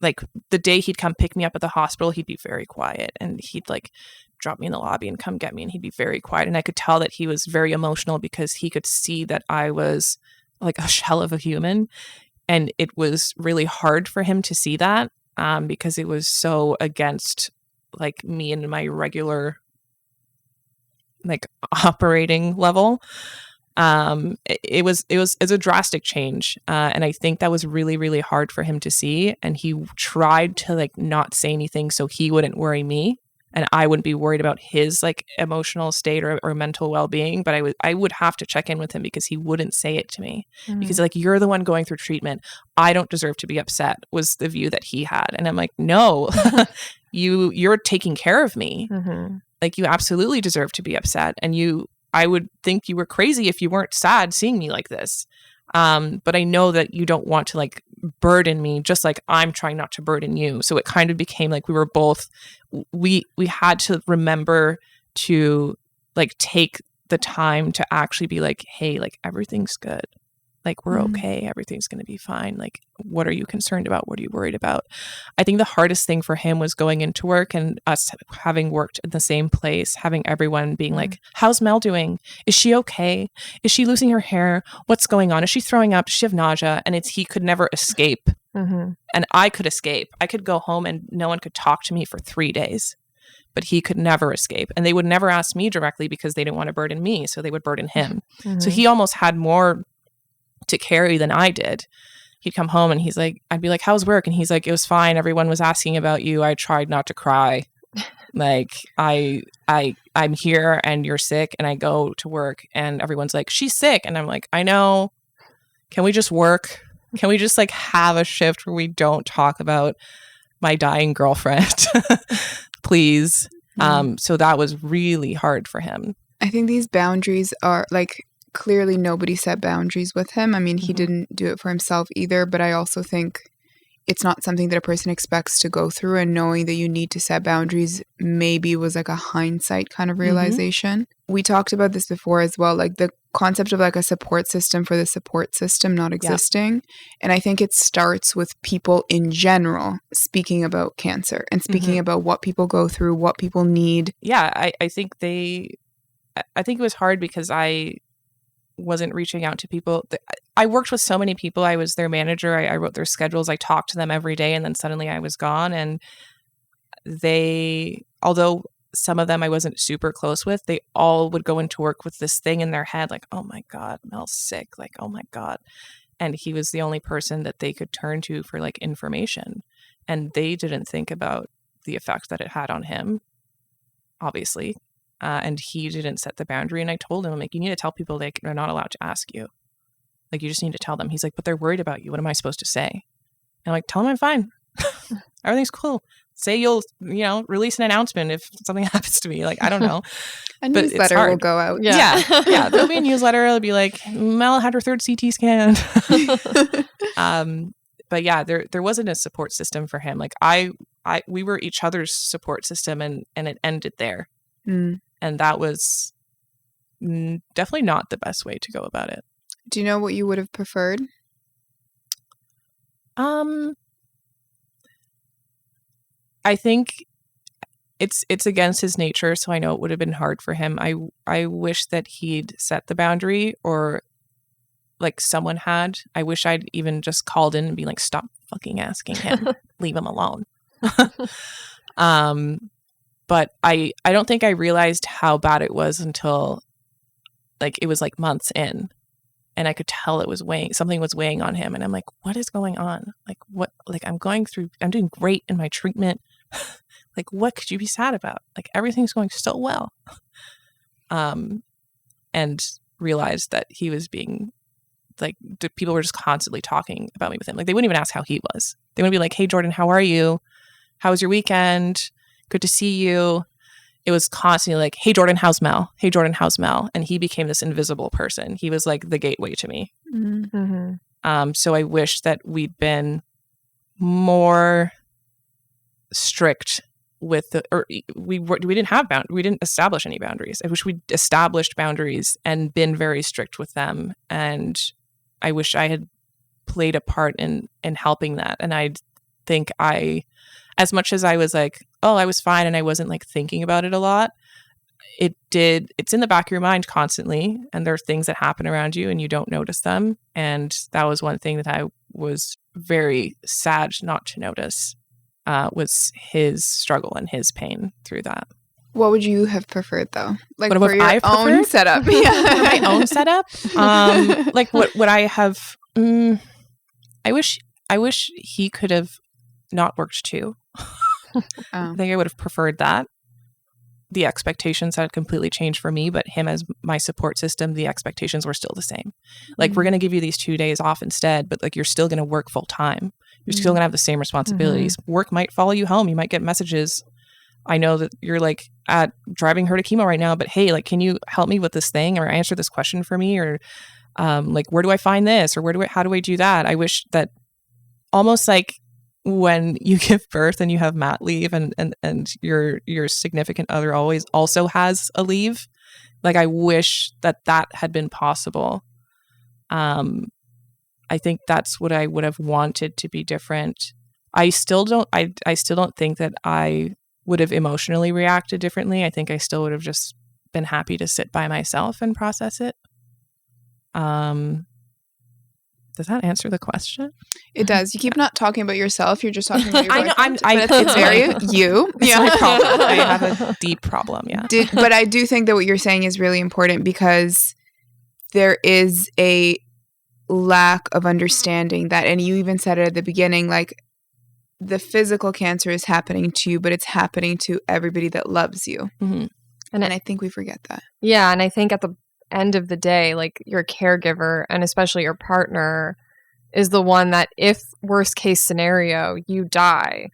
Like the day he'd come pick me up at the hospital, he'd be very quiet, and he'd like drop me in the lobby and come get me, and he'd be very quiet. And I could tell that he was very emotional because he could see that I was like a shell of a human. And it was really hard for him to see that because it was so against like me and my regular like operating level. It was a drastic change, and I think that was really, really hard for him to see. And he tried to like not say anything so he wouldn't worry me, and I wouldn't be worried about his like emotional state or mental well-being. But I would have to check in with him because he wouldn't say it to me, because like, you're the one going through treatment. I don't deserve to be upset, was the view that he had. And I'm like, no, you're taking care of me. Like, you absolutely deserve to be upset. And I would think you were crazy if you weren't sad seeing me like this. But I know that you don't want to like burden me, just like I'm trying not to burden you. So it kind of became like we were both, we had to remember to like take the time to actually be like, hey, like everything's good. Like, we're okay. Everything's going to be fine. Like, what are you concerned about? What are you worried about? I think the hardest thing for him was going into work and us having worked in the same place, having everyone being like, how's Mel doing? Is she okay? Is she losing her hair? What's going on? Is she throwing up? Does she have nausea? And he could never escape. And I could escape. I could go home and no one could talk to me for 3 days. But he could never escape. And they would never ask me directly because they didn't want to burden me. So they would burden him. So he almost had more to carry than I did. He'd come home and he's like, I'd be like, how's work? And he's like, it was fine. Everyone was asking about you. I tried not to cry. Like, I'm here and you're sick, and I go to work and everyone's like, she's sick. And I'm like, I know. Can we just work? Can we just like have a shift where we don't talk about my dying girlfriend? Please. So that was really hard for him. I think these boundaries are like, clearly nobody set boundaries with him. I mean, he didn't do it for himself either, but I also think it's not something that a person expects to go through, and knowing that you need to set boundaries maybe was like a hindsight kind of realization. We talked about this before as well, like the concept of like a support system for the support system not existing. And I think it starts with people in general speaking about cancer and speaking about what people go through, what people need. Yeah, I think it was hard because I wasn't reaching out to people. I worked with so many people. I was their manager. I wrote their schedules. I talked to them every day, and then suddenly I was gone. And although some of them I wasn't super close with, they all would go into work with this thing in their head, like, oh my God, Mel's sick. Like, oh my God. And he was the only person that they could turn to for like information. And they didn't think about the effect that it had on him, obviously. And he didn't set the boundary. And I told him, I'm like, you need to tell people they're not allowed to ask you. Like, you just need to tell them. He's like, but they're worried about you. What am I supposed to say? And I'm like, tell them I'm fine. Everything's cool. Say you'll, release an announcement if something happens to me. Like, I don't know. A But it's newsletter will hard. go out. Yeah. There'll be a newsletter. It'll be like, Mel had her 3rd CT scan. But yeah, there wasn't a support system for him. Like we were each other's support system, and it ended there. Mm. And that was definitely not the best way to go about it. Do you know what you would have preferred? I think it's against his nature, so I know it would have been hard for him. I wish that he'd set the boundary, or like someone had. I wish I'd even just called in and be like, stop fucking asking him. Leave him alone. But I don't think I realized how bad it was until like it was like months in, and I could tell it was something was weighing on him, and I'm like, what is going on? Like what? Like I'm doing great in my treatment. Like, what could you be sad about? Like, everything's going so well. And realized that he was being, like, people were just constantly talking about me with him. Like, they wouldn't even ask how he was. They would be like, hey, Jordan, how are you? How was your weekend? Good to see you. It was constantly like, hey, Jordan, how's Mel? Hey, Jordan, how's Mel? And he became this invisible person. He was, like, the gateway to me. Mm-hmm. So I wish that we'd been more strict with we didn't establish any boundaries. I wish we'd established boundaries and been very strict with them, and I wish I had played a part in helping that. And I think as much as I was like, oh, I was fine, and I wasn't like thinking about it a lot, it's in the back of your mind constantly, and there are things that happen around you and you don't notice them. And that was one thing that I was very sad not to notice, was his struggle and his pain through that. What would you have preferred, though? Like, what for your own setup? Yeah. For my own setup? Like, what would I have? I wish he could have not worked too. I think I would have preferred that. The expectations had completely changed for me, but him as my support system, the expectations were still the same. Like, we're going to give you these 2 days off instead, but like, you're still going to work full time. You're still going to have the same responsibilities. Work might follow you home. You might get messages. I know that you're like driving her to chemo right now, but hey, like, can you help me with this thing, or answer this question for me? Or like, where do I find this? Or how do I do that? I wish that almost like when you give birth and you have mat leave, and your significant other always also has a leave. Like, I wish that had been possible. I think that's what I would have wanted to be different. I still don't think that I would have emotionally reacted differently. I think I still would have just been happy to sit by myself and process it. Does that answer the question? It does. You keep not talking about yourself. You're just talking about your boyfriend. I know. It's very you. It's my problem. I have a deep problem. Yeah. But I do think that what you're saying is really important, because there is a lack of understanding that, and you even said it at the beginning, like, the physical cancer is happening to you, but it's happening to everybody that loves you. Mm-hmm. And I think we forget that. Yeah. And I think at the end of the day, like, your caregiver, and especially your partner, is the one that, if worst case scenario, you die,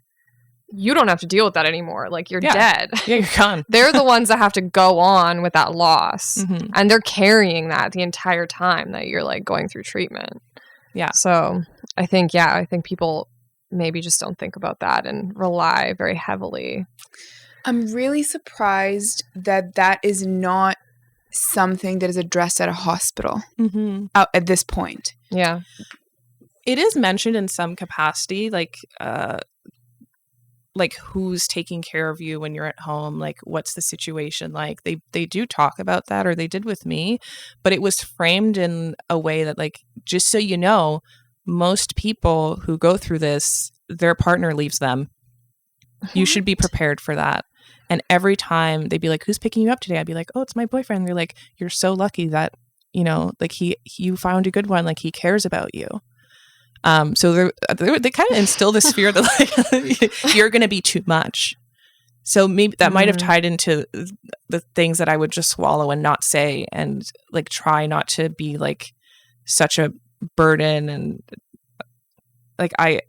you don't have to deal with that anymore. Like, you're dead. Yeah, you're gone. They're the ones that have to go on with that loss. Mm-hmm. And they're carrying that the entire time that you're like going through treatment. Yeah. So I think people maybe just don't think about that and rely very heavily. I'm really surprised that is not something that is addressed at a hospital at this point. Yeah. It is mentioned in some capacity, like who's taking care of you when you're at home, like, what's the situation like. They do talk about that, or they did with me, but it was framed in a way that, like, just so you know, most people who go through this, their partner leaves them. You should be prepared for that. And every time they'd be like, who's picking you up today? I'd be like, oh, it's my boyfriend. And they're like, you're so lucky that, like, you found a good one. Like, he cares about you. So they kind of instill this fear that, like, you're going to be too much. So maybe that might have tied into the things that I would just swallow and not say, and like try not to be like such a burden. And like, I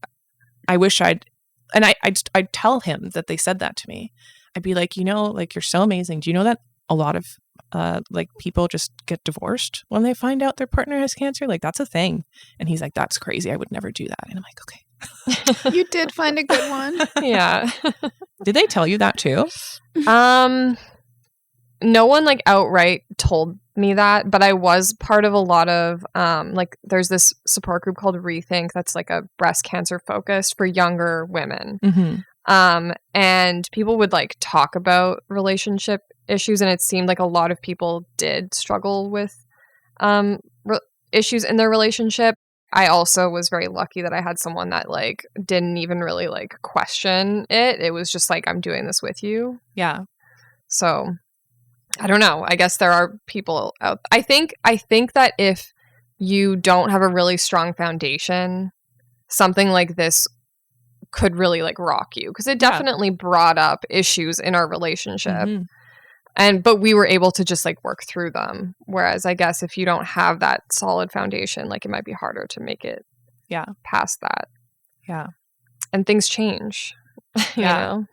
wish I'd and I'd tell him that they said that to me. I'd be like, like, you're so amazing. Do you know that a lot of like people just get divorced when they find out their partner has cancer? Like, that's a thing. And he's like, that's crazy. I would never do that. And I'm like, okay. You did find a good one. Yeah. Did they tell you that too? No one like outright told me that, but I was part of a lot of like there's this support group called Rethink that's like a breast cancer focused for younger women. Mm-hmm. And people would like talk about relationship issues, and it seemed like a lot of people did struggle with issues in their relationship. I also was very lucky that I had someone that like didn't even really like question it. It was just like, I'm doing this with you. Yeah. So I don't know. I guess there are people out. I think that if you don't have a really strong foundation, something like this could really like rock you, because it definitely brought up issues in our relationship. Mm-hmm. But we were able to just like work through them. Whereas I guess if you don't have that solid foundation, like it might be harder to make it past that. Yeah. And things change. You know?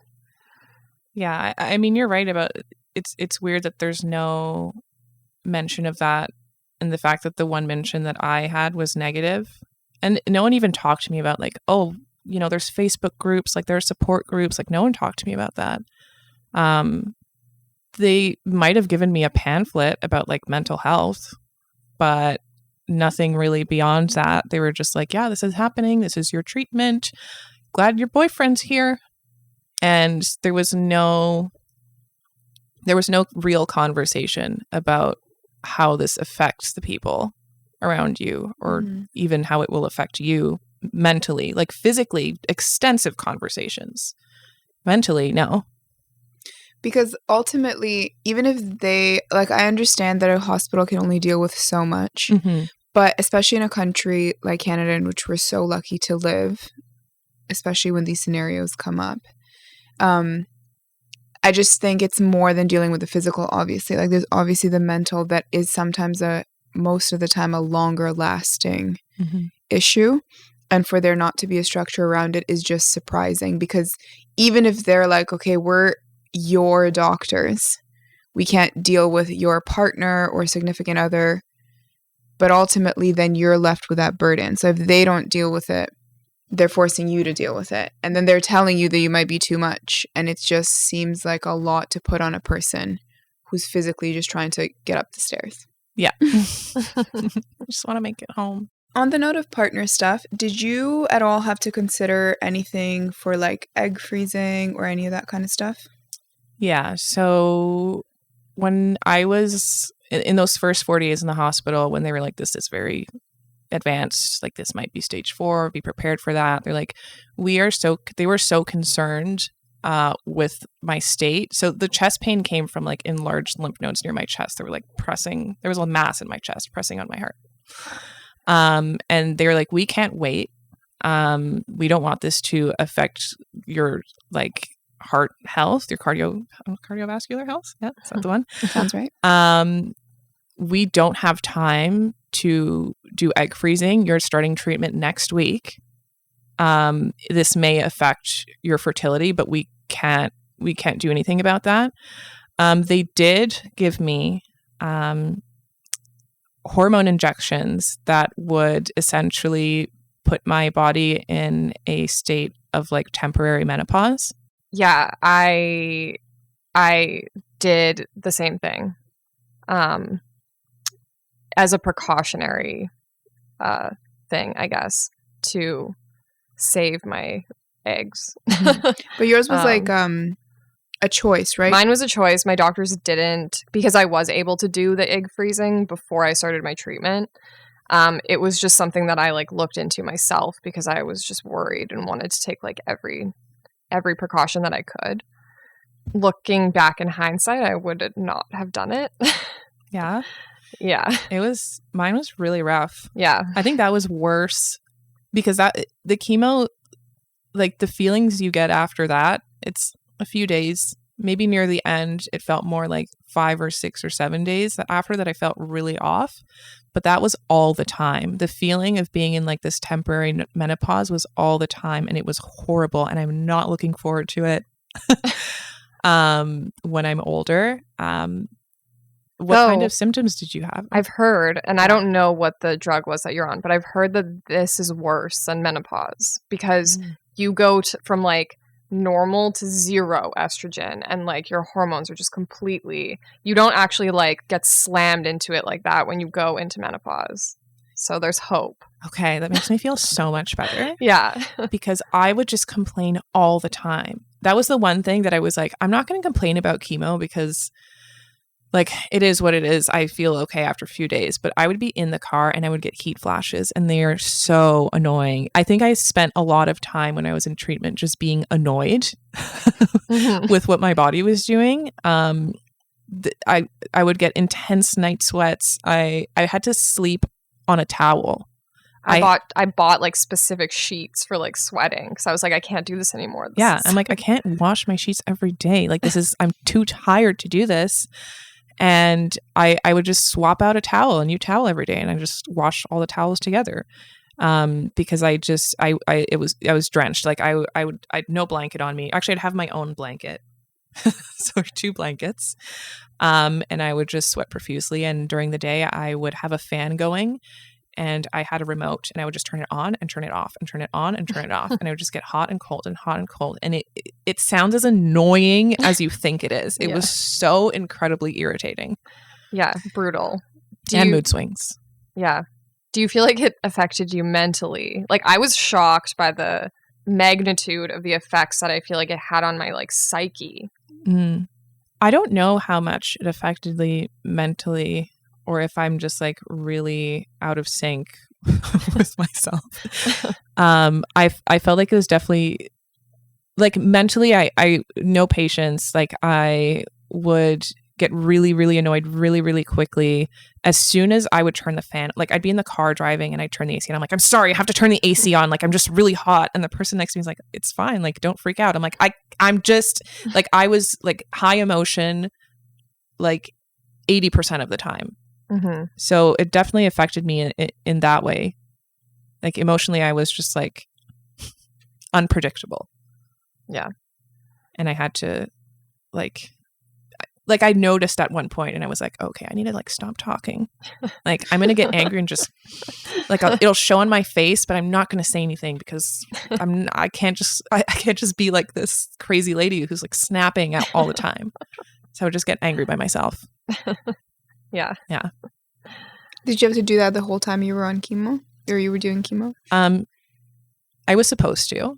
Yeah. I mean, you're right about it's weird that there's no mention of that, and the fact that the one mention that I had was negative. And no one even talked to me about like, oh, there's Facebook groups, like there are support groups, like no one talked to me about that. They might have given me a pamphlet about like mental health, but nothing really beyond that. They were just like, yeah, this is happening. This is your treatment. Glad your boyfriend's here. And there was no real conversation about how this affects the people around you, or even how it will affect you mentally. Like physically, extensive conversations. Mentally, no. Because ultimately, even if they, like, I understand that a hospital can only deal with so much, but especially in a country like Canada, in which we're so lucky to live, especially when these scenarios come up, I just think it's more than dealing with the physical, obviously. Like, there's obviously the mental that is sometimes most of the time a longer lasting issue. And for there not to be a structure around it is just surprising, because even if they're like, okay, we're your doctors, we can't deal with your partner or significant other, but ultimately then you're left with that burden. So if they don't deal with it, they're forcing you to deal with it. And then they're telling you that you might be too much. And it just seems like a lot to put on a person who's physically just trying to get up the stairs. Yeah. I just want to make it home. On the note of partner stuff, did you at all have to consider anything for like egg freezing or any of that kind of stuff? Yeah. So when I was in those first 4 days in the hospital, when they were like, this is very advanced, like this might be stage 4, be prepared for that. They're like, they were so concerned with my state. So the chest pain came from like enlarged lymph nodes near my chest. They were like pressing, there was a mass in my chest pressing on my heart. And they were like, we can't wait. We don't want this to affect your like heart health, your cardiovascular health. Yeah, is that the one? Sounds right. We don't have time to do egg freezing. You're starting treatment next week. This may affect your fertility, but we can't do anything about that. They did give me hormone injections that would essentially put my body in a state of like temporary menopause. Yeah, I did the same thing. As a precautionary thing, I guess, to save my eggs. But yours was like a choice, right? Mine was a choice. My doctors didn't, because I was able to do the egg freezing before I started my treatment. It was just something that I like looked into myself, because I was just worried and wanted to take like every precaution that I could. Looking back in hindsight, I would not have done it. Yeah. Yeah. Mine was really rough. Yeah. I think that was worse because the chemo, like the feelings you get after that, it's a few days, maybe near the end, it felt more like 5 or 6 or 7 days after that I felt really off. but that was all the time. The feeling of being in like this temporary menopause was all the time, and it was horrible, and I'm not looking forward to it when I'm older. What kind of symptoms did you have? I've heard, and I don't know what the drug was that you're on, but I've heard that this is worse than menopause because you go from like normal to 0 estrogen, and like your hormones are just completely, you don't actually like get slammed into it like that when you go into menopause. So there's hope. Okay, that makes me feel so much better. Yeah. Because I would just complain all the time. That was the one thing that I was like, I'm not going to complain about chemo because like it is what it is. I feel okay after a few days, but I would be in the car and I would get heat flashes, and they are so annoying. I think I spent a lot of time when I was in treatment just being annoyed with what my body was doing. I would get intense night sweats. I had to sleep on a towel. I bought like specific sheets for like sweating because I was like, I can't do this anymore. I'm like, I can't wash my sheets every day. Like I'm too tired to do this. And I would just swap out a new towel every day, and I just wash all the towels together. Because I was drenched. Like I had no blanket on me. Actually, I'd have my own blanket. So 2 blankets. And I would just sweat profusely. And during the day I would have a fan going, and I had a remote, and I would just turn it on and turn it off and turn it on and turn it off. And I would just get hot and cold and hot and cold. And it sounds as annoying as you think it is. It was so incredibly irritating. Yeah. Brutal. Mood swings. Yeah. Do you feel like it affected you mentally? Like I was shocked by the magnitude of the effects that I feel like it had on my like psyche. I don't know how much it affected me mentally, or if I'm just like really out of sync with myself. I felt like it was definitely like mentally, I no patience. Like I would get really, really annoyed really, really quickly as soon as I would turn the fan. Like I'd be in the car driving and I'd turn the AC on. I'm like, I'm sorry, I have to turn the AC on. Like I'm just really hot. And the person next to me is like, it's fine. Like don't freak out. I'm like, I'm just like, I was like high emotion, like 80% of the time. So it definitely affected me in that way. Like emotionally, I was just like unpredictable. Yeah. And I had to like I noticed at one point, and I was like, okay, I need to like stop talking. Like I'm going to get angry and just like it'll show on my face, but I'm not going to say anything because I can't just be like this crazy lady who's like snapping out all the time. So I would just get angry by myself. Yeah. Yeah. Did you have to do that the whole time you were on chemo, or you were doing chemo? I was supposed to,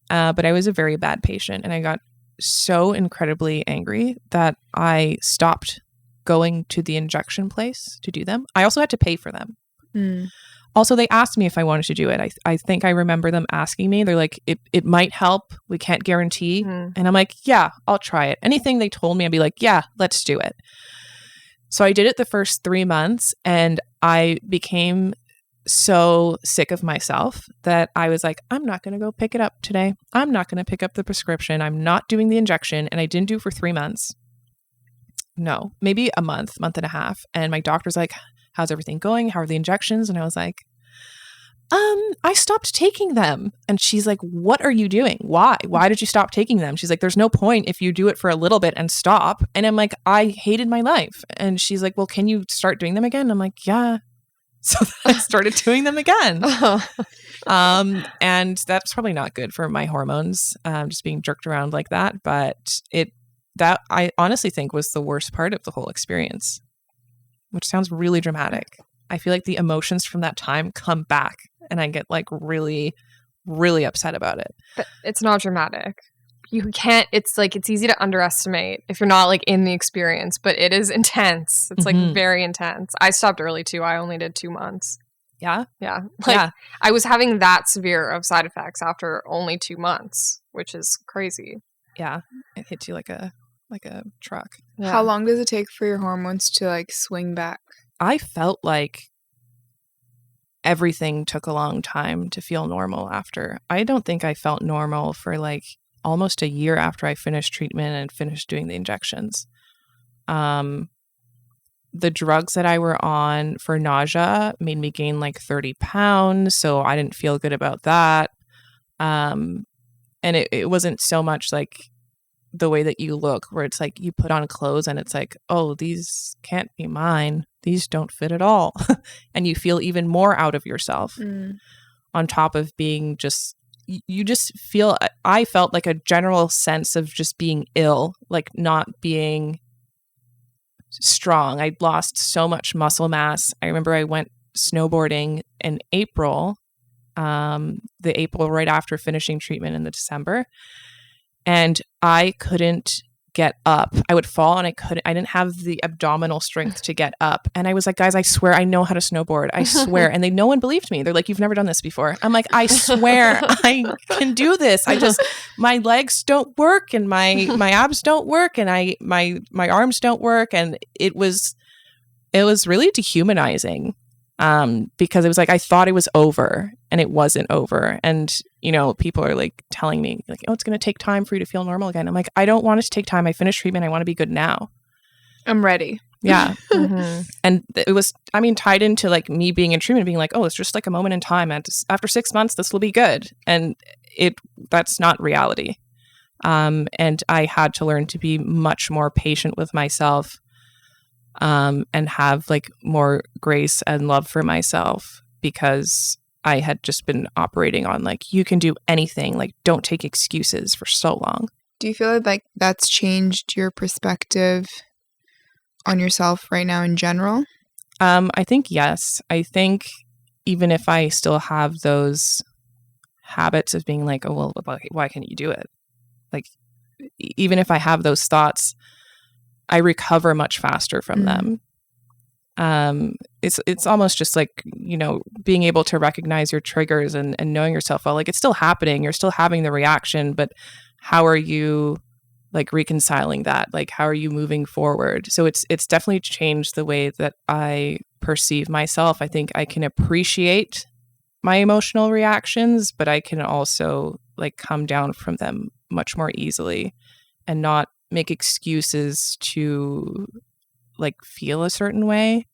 but I was a very bad patient, and I got so incredibly angry that I stopped going to the injection place to do them. I also had to pay for them. Also, they asked me if I wanted to do it. I think I remember them asking me. They're like, it might help. We can't guarantee. And I'm like, yeah, I'll try it. Anything they told me, I'd be like, yeah, let's do it. So I did it the first 3 months, and I became so sick of myself that I was like, I'm not going to go pick it up today. I'm not going to pick up the prescription. I'm not doing the injection. And I didn't do it for 3 months. No, maybe a month and a half. And my doctor's like, how's everything going? How are the injections? And I was like, I stopped taking them. And she's like, what are you doing? Why did you stop taking them? She's like, there's no point if you do it for a little bit and stop. And I'm like, I hated my life. And she's like, well, can you start doing them again? And I'm like, yeah. So I started doing them again. And that's probably not good for my hormones, just being jerked around like that. But that I honestly think was the worst part of the whole experience, which sounds really dramatic. I feel like the emotions from that time come back, and I get like really, really upset about it. But it's not dramatic. You can't, it's like, it's easy to underestimate if you're not like in the experience, but it is intense. It's like very intense. I stopped early too. I only did 2 months. Yeah. Yeah. Like I was having that severe of side effects after only 2 months, which is crazy. Yeah. It hits you like a truck. Yeah. How long does it take for your hormones to like swing back? I felt like everything took a long time to feel normal after. I don't think I felt normal for like almost a year after I finished treatment and finished doing the injections. the drugs that I were on for nausea made me gain like 30 pounds. So I didn't feel good about that. And it wasn't so much like the way that you look, where it's like you put on clothes and it's like, oh, these can't be mine. These don't fit at all. And you feel even more out of yourself on top of being just, you just feel, I felt like a general sense of just being ill, like not being strong. I'd lost so much muscle mass. I remember I went snowboarding in April, the April right after finishing treatment in the December. And I couldn't get up. I would fall and I didn't have the abdominal strength to get up. And I was like, guys, I swear I know how to snowboard. I swear. And no one believed me. They're like, you've never done this before. I'm like, I swear I can do this. My legs don't work and my abs don't work and my arms don't work. And it was really dehumanizing. Because it was like, I thought it was over and it wasn't over. And, people are like telling me like, oh, it's going to take time for you to feel normal again. I'm like, I don't want it to take time. I finished treatment. I want to be good now. I'm ready. Yeah. And it was, tied into like me being in treatment, being like, oh, it's just like a moment in time. And after 6 months, this will be good. And that's not reality. And I had to learn to be much more patient with myself. And have like more grace and love for myself, because I had just been operating on like, you can do anything, like don't take excuses for so long. Do you feel like that's changed your perspective on yourself right now in general? I think yes. I think even if I still have those habits of being like, oh, well, why can't you do it? Like, even if I have those thoughts, I recover much faster from them. It's almost just like, being able to recognize your triggers and knowing yourself well, like it's still happening. You're still having the reaction, but how are you like reconciling that? Like, how are you moving forward? So it's definitely changed the way that I perceive myself. I think I can appreciate my emotional reactions, but I can also like come down from them much more easily and not make excuses to like feel a certain way.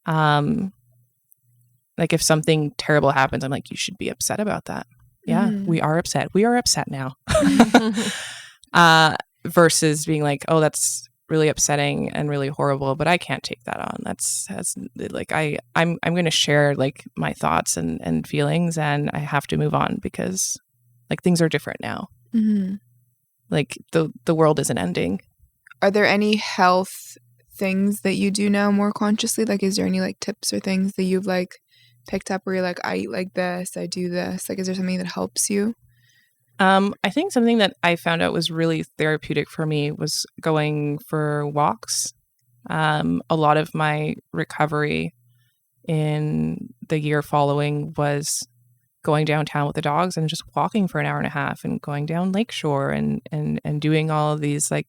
Like if something terrible happens, I'm like, you should be upset about that. Yeah, we are upset. We are upset now. Versus being like, oh, that's really upsetting and really horrible, but I can't take that on. That's like I'm going to share like my thoughts and feelings, and I have to move on because like things are different now. Like the world isn't ending. Are there any health things that you do now more consciously? Like, is there any like tips or things that you've like picked up where you're like, I eat like this, I do this? Like, is there something that helps you? I think something that I found out was really therapeutic for me was going for walks. A lot of my recovery in the year following was going downtown with the dogs and just walking for an hour and a half and going down Lakeshore and doing all of these like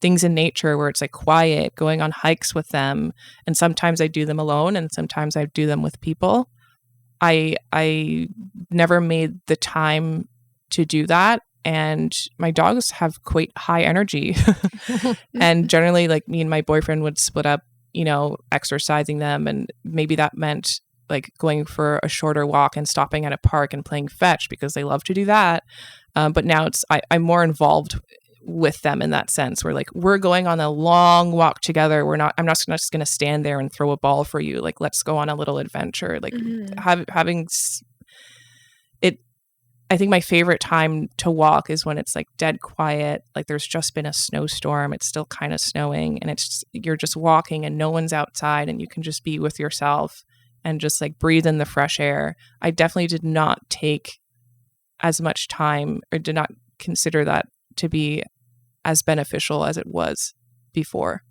things in nature where it's like quiet, going on hikes with them. And sometimes I do them alone and sometimes I do them with people. I never made the time to do that. And my dogs have quite high energy. And generally like me and my boyfriend would split up, exercising them. And maybe that meant like going for a shorter walk and stopping at a park and playing fetch because they love to do that. But now I'm more involved with them in that sense where like we're going on a long walk together. I'm not just going to stand there and throw a ball for you. Like, let's go on a little adventure. Like having it. I think my favorite time to walk is when it's like dead quiet. Like there's just been a snowstorm. It's still kind of snowing and you're just walking and no one's outside and you can just be with yourself and just like breathe in the fresh air. I definitely did not take as much time or did not consider that to be as beneficial as it was before.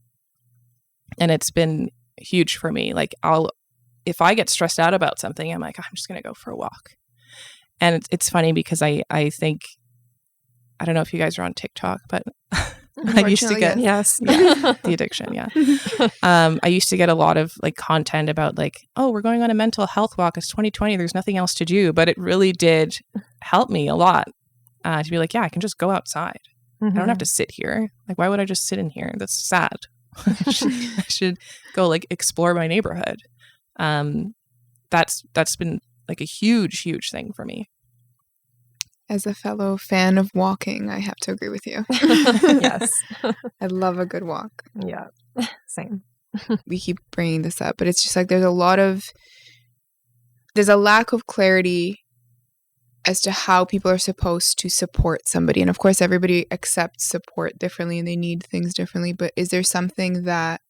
And it's been huge for me. Like if I get stressed out about something, I'm like, I'm just going to go for a walk. And it's funny because I think, I don't know if you guys are on TikTok, but I used to get, the addiction. Yeah. I used to get a lot of like content about like, oh, we're going on a mental health walk. It's 2020. There's nothing else to do, but it really did help me a lot to be like, yeah, I can just go outside. I don't have to sit here. Like, why would I just sit in here? That's sad. I should go like explore my neighborhood. That's been like a huge thing for me. As a fellow fan of walking, I have to agree with you. Yes. I love a good walk. Yeah. Same. We keep bringing this up, but it's just like there's a lack of clarity as to how people are supposed to support somebody. And of course, everybody accepts support differently and they need things differently. But is there something that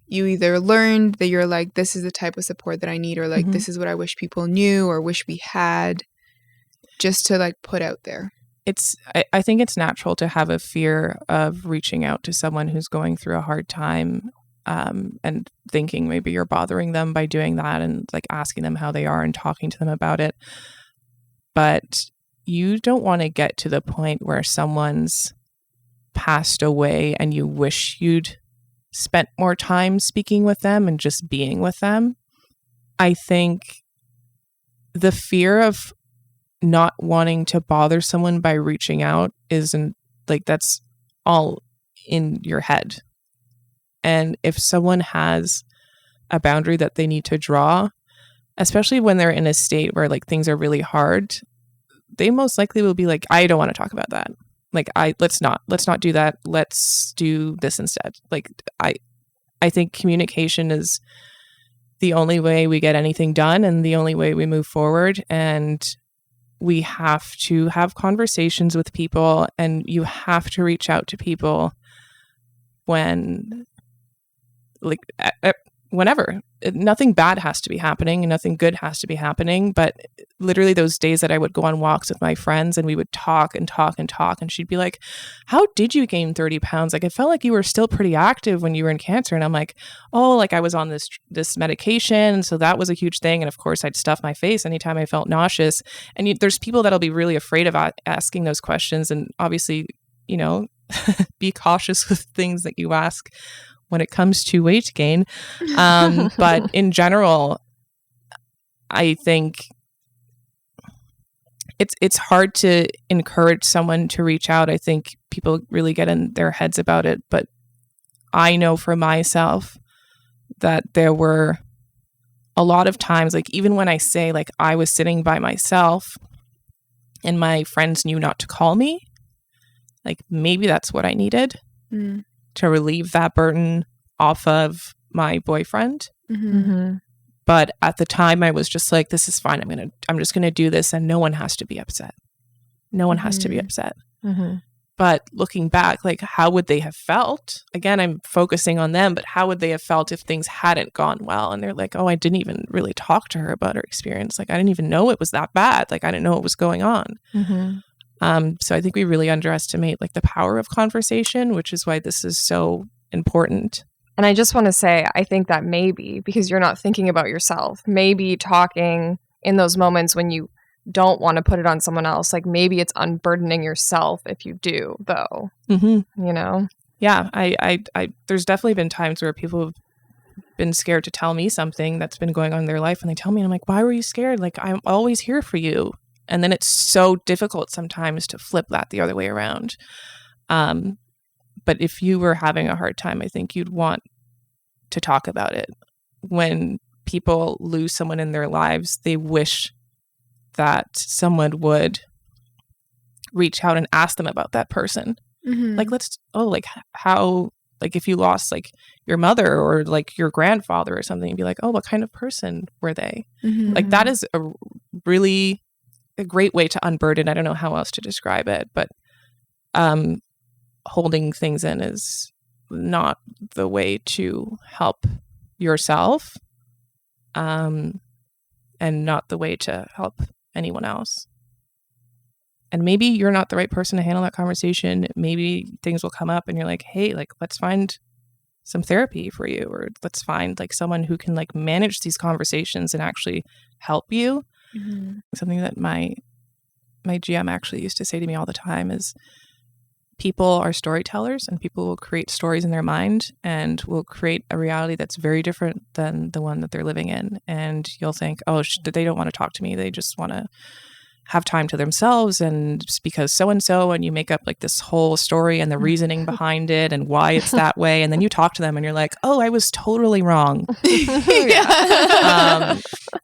you either learned that you're like, this is the type of support that I need, or like, this is what I wish people knew or wish we had, just to like put out there? I think it's natural to have a fear of reaching out to someone who's going through a hard time, and thinking maybe you're bothering them by doing that and like asking them how they are and talking to them about it. But you don't want to get to the point where someone's passed away and you wish you'd spent more time speaking with them and just being with them. I think the fear of not wanting to bother someone by reaching out isn't like, that's all in your head. And if someone has a boundary that they need to draw, especially when they're in a state where like things are really hard, they most likely will be like, I don't want to talk about that. Like, let's not do that. Let's do this instead. Like, I think communication is the only way we get anything done and the only way we move forward. And we have to have conversations with people, and you have to reach out to people when, like, whenever. Nothing bad has to be happening and nothing good has to be happening. But literally those days that I would go on walks with my friends and we would talk and talk and talk, and she'd be like, how did you gain 30 pounds? Like, it felt like you were still pretty active when you were in cancer. And I'm like, oh, like I was on this medication. So that was a huge thing. And of course I'd stuff my face anytime I felt nauseous. And there's people that'll be really afraid of asking those questions. And obviously, be cautious with things that you ask when it comes to weight gain. But in general, I think it's hard to encourage someone to reach out. I think people really get in their heads about it. But I know for myself that there were a lot of times, like even when I say like I was sitting by myself and my friends knew not to call me, like maybe that's what I needed. To relieve that burden off of my boyfriend. But at the time I was just like, this is fine. I'm just going to do this and no one has to be upset. No one has to be upset. But looking back, like how would they have felt? Again, I'm focusing on them, but how would they have felt if things hadn't gone well? And they're like, oh, I didn't even really talk to her about her experience. Like I didn't even know it was that bad. Like I didn't know what was going on. So I think we really underestimate like the power of conversation, which is why this is so important. And I just want to say, I think that maybe because you're not thinking about yourself, maybe talking in those moments when you don't want to put it on someone else, like maybe it's unburdening yourself if you do, though. Yeah, I there's definitely been times where people have been scared to tell me something that's been going on in their life, and they tell me, and I'm like, why were you scared? Like, I'm always here for you. And then it's so difficult sometimes to flip that the other way around. But if you were having a hard time, I think you'd want to talk about it. When people lose someone in their lives, they wish that someone would reach out and ask them about that person. Like, how, like if you lost like your mother or like your grandfather or something, you'd be like, oh, what kind of person were they? Like that is a great way to unburden. I don't know how else to describe it, but holding things in is not the way to help yourself, and not the way to help anyone else. And maybe you're not the right person to handle that conversation. Maybe things will come up and you're like, hey, like, let's find some therapy for you, or let's find like someone who can like manage these conversations and actually help you. Something that my GM actually used to say to me all the time is people are storytellers, and people will create stories in their mind and will create a reality that's very different than the one that they're living in. And you'll think, oh, they don't want to talk to me. They just want to have time to themselves, and just because so-and-so, and you make up like this whole story and the reasoning behind it and why it's that way. And then you talk to them and you're like, oh, I was totally wrong.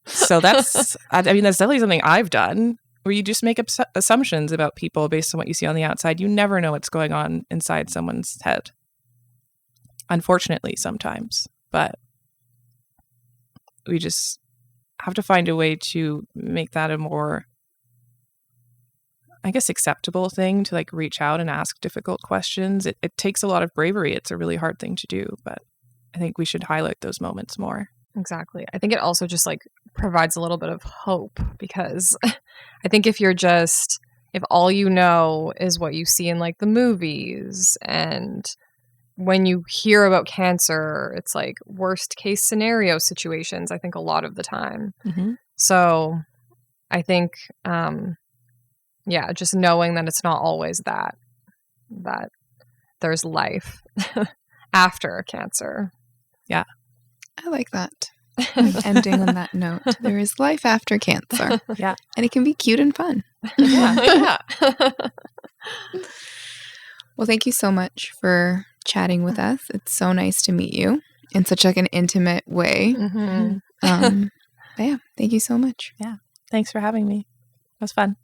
So that's definitely something I've done, where you just make up assumptions about people based on what you see on the outside. You never know what's going on inside someone's head. Unfortunately, sometimes, but we just have to find a way to make that a more, I guess, acceptable thing to like reach out and ask difficult questions. It takes a lot of bravery. It's a really hard thing to do, but I think we should highlight those moments more. Exactly. I think it also just like provides a little bit of hope, because I think if all you know is what you see in like the movies, and when you hear about cancer, it's like worst case scenario situations, I think a lot of the time. Mm-hmm. So I think, just knowing that it's not always that there's life after cancer. Yeah. I like that. Ending on that note. There is life after cancer. Yeah. And it can be cute and fun. Yeah. Well, thank you so much for chatting with us. It's so nice to meet you in such like an intimate way. Mm-hmm. But yeah, thank you so much. Yeah. Thanks for having me. It was fun.